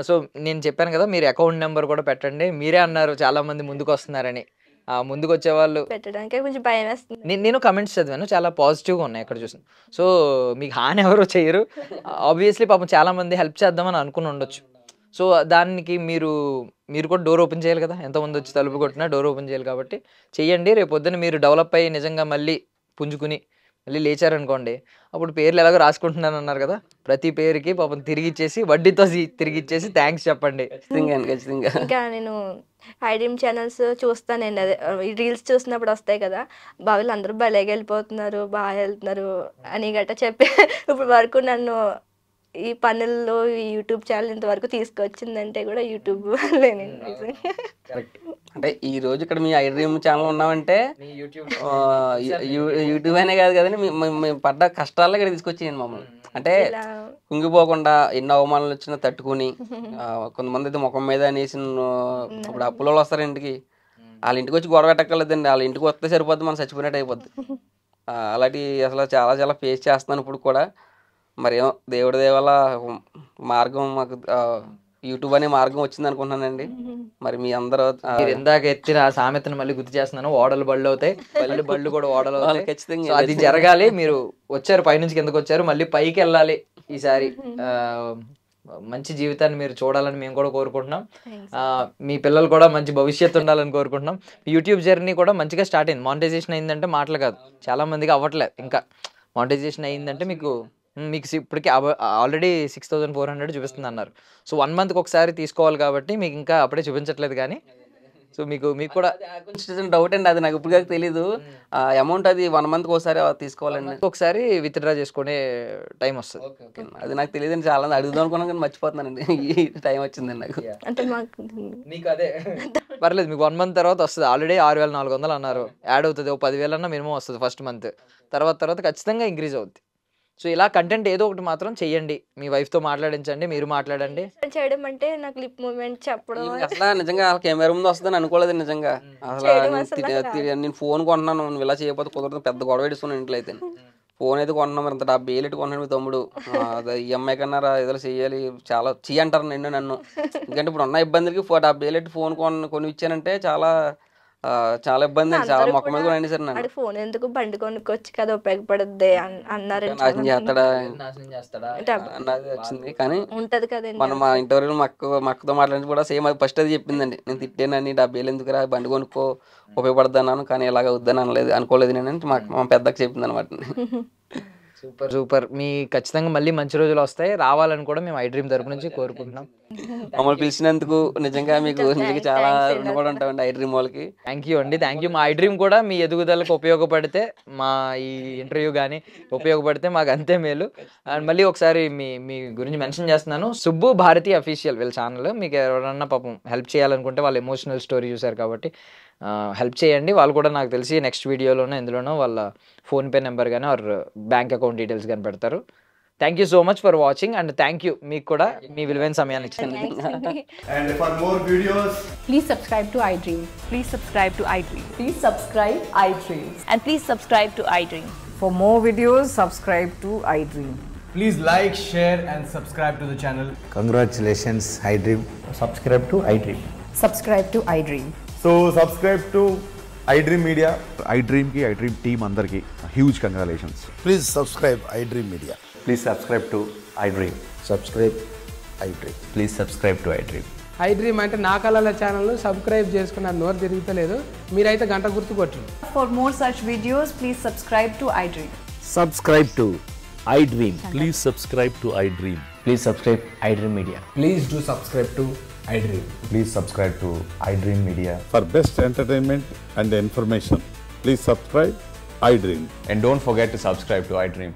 సో నేను చెప్పాను కదా, మీరు అకౌంట్ నెంబర్ కూడా పెట్టండి. మీరే అన్నారు చాలా మంది ముందుకు వస్తున్నారని. ముందుకు వచ్చే వాళ్ళు పెట్టడానికి కొంచెం భయం వేస్తుంది. నేను కమెంట్స్ చదివాను, చాలా పాజిటివ్గా ఉన్నాయి ఎక్కడ చూసాను. సో మీకు హాని ఎవరు చేయరు. ఆబ్వియస్లీ పాపం చాలా మంది హెల్ప్ చేద్దామని అనుకుని ఉండొచ్చు. సో దానికి మీరు కూడా డోర్ ఓపెన్ చేయాలి కదా, ఎంతమంది వచ్చి తలుపు కొట్టినా డోర్ ఓపెన్ చేయాలి. కాబట్టి చెయ్యండి. రేపు పొద్దున్న మీరు డెవలప్ అయ్యి నిజంగా మళ్ళీ పుంజుకుని మళ్ళీ లేచారనుకోండి, అప్పుడు పేర్లు ఎలాగో రాసుకుంటున్నాను అన్నారు కదా, ప్రతి పేరుకి పాపం తిరిగిచ్చేసి వడ్డీతో తిరిగిచ్చేసి థ్యాంక్స్ చెప్పండి. ఇంకా నేను ఐడ్రీమ్ ఛానల్స్ చూస్తానండి, అదే రీల్స్ చూసినప్పుడు వస్తాయి కదా, బావిలు అందరూ భలేగా వెళ్ళిపోతున్నారు, బాగా వెళ్తున్నారు అని గట్రా చెప్పి ఇప్పుడు వరకు నన్ను ఈ పనుల్లో ఈ యూట్యూబ్ ఛానల్ ఇంతవరకు తీసుకొచ్చిందంటే కూడా యూట్యూబ్ వల్లేనండి. అంటే ఈ రోజు ఇక్కడ మీ ఐడ్రీమ్ ఛానల్ ఉన్నామంటే యూట్యూబ్ అనే కాదు కదండి, మేము పడ్డ కష్టాల్లో ఇక్కడ తీసుకొచ్చేయండి మమ్మల్ని. అంటే కుంగిపోకుండా ఎన్నో అవమానాలు వచ్చినా తట్టుకుని, కొంతమంది అయితే ముఖం మీద అనేసి ఇప్పుడు అప్పుల వాళ్ళు వస్తారు ఇంటికి, వాళ్ళ ఇంటికి వచ్చి గొడవ పెట్టక్కర్లేదండి, వాళ్ళ ఇంటికి వస్తే సరిపోద్ది, మనం చచ్చిపోయినట్టు అయిపోద్ది. అలాంటి అసలు చాలా చాలా ఫేస్ చేస్తున్నాను ఇప్పుడు కూడా. మరేమో దేవుడి దేవల్ల మార్గం మాకు యూట్యూబ్ అనే మార్గం వచ్చింది అనుకుంటున్నానండి. మరి మీ అందరూ ఇందాక ఎత్తిన సామెతను మళ్ళీ గుర్తు చేస్తున్నాను, ఓడలు బళ్ళు అవుతాయి, మళ్ళీ బళ్ళు కూడా ఓడలు అవుతాయి. ఖచ్చితంగా అది జరగాలి. మీరు వచ్చారు, పైనుంచి కిందకు వచ్చారు, మళ్ళీ పైకి వెళ్ళాలి. ఈసారి మంచి జీవితాన్ని మీరు చూడాలని మేము కూడా కోరుకుంటున్నాం. మీ పిల్లలు కూడా మంచి భవిష్యత్తు ఉండాలని కోరుకుంటున్నాం. యూట్యూబ్ జర్నీ కూడా మంచిగా స్టార్ట్ అయింది. మానిటైజేషన్ అయిందంటే మాటలు కాదు, చాలా మందికి అవ్వట్లేదు. ఇంకా మానిటైజేషన్ అయిందంటే మీకు ఇప్పటికీ ఆల్రెడీ 6400 చూపిస్తుంది అన్నారు. సో 1 మంత్కి ఒకసారి తీసుకోవాలి కాబట్టి మీకు ఇంకా అప్పుడే చూపించట్లేదు. కానీ సో మీకు కూడా కొంచెం డౌట్ అండి, అది నాకు ఇప్పుడు తెలీదు. అమౌంట్ అది 1 మంత్కి ఒకసారి తీసుకోవాలండి, ఒకసారి విత్డ్రా చేసుకునే టైం వస్తుంది. అది నాకు తెలియదండి, చాలా అడుగుదాం అనుకున్నాను కానీ మర్చిపోతున్నానండి. ఈ టైం వచ్చిందండి నాకు. అంటే మీకు అదే పర్లేదు, మీకు 1 మంత్ తర్వాత వస్తుంది. ఆల్రెడీ 6400 అన్నారు, యాడ్ అవుతుంది. 10,000 అన్నా మినిమం వస్తుంది ఫస్ట్ మంత్. తర్వాత ఖచ్చితంగా ఇంక్రీజ్ అవుద్ది. సో ఇలా కంటెంట్ ఏదో ఒకటి మాత్రం చెయ్యండి, మీ వైఫ్తో మాట్లాడించండి, మీరు మాట్లాడండి. చేయడం అంటే నాకు లిప్ మూమెంట్ చెప్పడం అసలు నిజంగా కెమెరా ముందు వస్తుందని అనుకోలేదు నిజంగా. అసలు నేను ఫోన్ కొంటున్నాను, నువ్వు ఇలా చేయకపోతే కుదరదు, పెద్ద గొడవ ఎడుస్తున్నాను ఇంట్లో అయితే. ఫోన్ అయితే కొంటున్నాం, మరి ఇంత 70,000 కొన్నాడు మీ తమ్ముడు, ఈఎంఐ కన్నా ఏదో చెయ్యాలి, చాలా చెయ్యంటారు నన్ను. ఎందుకంటే ఇప్పుడు ఉన్న ఇబ్బందులకి 70,000 ఫోన్ కొని ఇచ్చానంటే చాలా ఇబ్బంది అండి, చాలా మొక్క మీద కూడా సార్ నన్ను. ఫోన్ ఎందుకు బండి కొనుక్కొచ్చి కదా ఉపయోగపడుద్ది అన్నారు. నాశనం చేస్తాడా అన్నది వచ్చింది. కానీ ఉంటది కదండి, మనం మా ఇంటర్వ్యూలో మక్కతో మాట్లాడి కూడా సేమ్ అది ఫస్ట్ అది చెప్పిందండి, నేను తిట్టానని 70,000 ఎందుకురా బండి కొనుక్కో ఉపయోగపడద్దు అన్నాను, కానీ ఇలాగ వద్దని అనుకోలేదు నేను, మా పెద్దకి చెప్పింది అనమాట. Super super. మీ ఖచ్చితంగా మళ్ళీ మంచి రోజులు వస్తాయి, రావాలని కూడా మేము ఐ డ్రీమ్ తరపు నుంచి కోరుకుంటున్నాం. మమ్మల్ని పిలిచినందుకు నిజంగా మీకు చాలా రుణపడి ఉంటామండి ఐ డ్రీమ్ వాళ్ళకి. థ్యాంక్ యూ అండి, థ్యాంక్ యూ. మా ఐ డ్రీమ్ కూడా మీ ఎదుగుదలకు ఉపయోగపడితే, మా ఈ ఇంటర్వ్యూ కానీ ఉపయోగపడితే మాకు అంతే మేలు. అండ్ మళ్ళీ ఒకసారి మీ గురించి మెన్షన్ చేస్తున్నాను, సుబ్బు భారతి అఫీషియల్ వీళ్ళ ఛానల్. మీకు ఎవరన్నా పాపం హెల్ప్ చేయాలనుకుంటే, వాళ్ళ ఎమోషనల్ స్టోరీ చూసారు కాబట్టి హెల్ప్ చేయండి. వాళ్ళు కూడా నాకు తెలిసి నెక్స్ట్ వీడియోలోనో ఎందులోనో వాళ్ళ ఫోన్పే నెంబర్ కానీ ఆర్ బ్యాంక్ అకౌంట్ డీటెయిల్స్ కానీ పెడతారు. Thank you so much for watching and thank you మీకు కూడా మీ విలువైన సమయాన్ని ఇచ్చింది. And for more videos, Please subscribe to iDream. Please subscribe to iDream. Please subscribe iDream. And please subscribe to iDream. For more videos, subscribe to iDream. please like, share and subscribe to the channel. Congratulations, iDream. Subscribe to iDream. Subscribe to iDream. So subscribe to iDream Media. iDream ki iDream team andarki huge congratulations. Please subscribe iDream Media. Please subscribe to iDream. Subscribe iDream. Please subscribe to iDream. iDream అంటే నా కళల channel subscribe చేసుకున్నారు, నోరు తిరుగుతలేదు, మీరైతే గంట గుర్తు కొట్టండి. For more such videos, please subscribe to iDream. Subscribe to iDream. Please subscribe to iDream. Please subscribe iDream Media. Please do subscribe to iDream. Please subscribe to iDream Media. For best entertainment and information, please subscribe iDream. And don't forget to subscribe to iDream.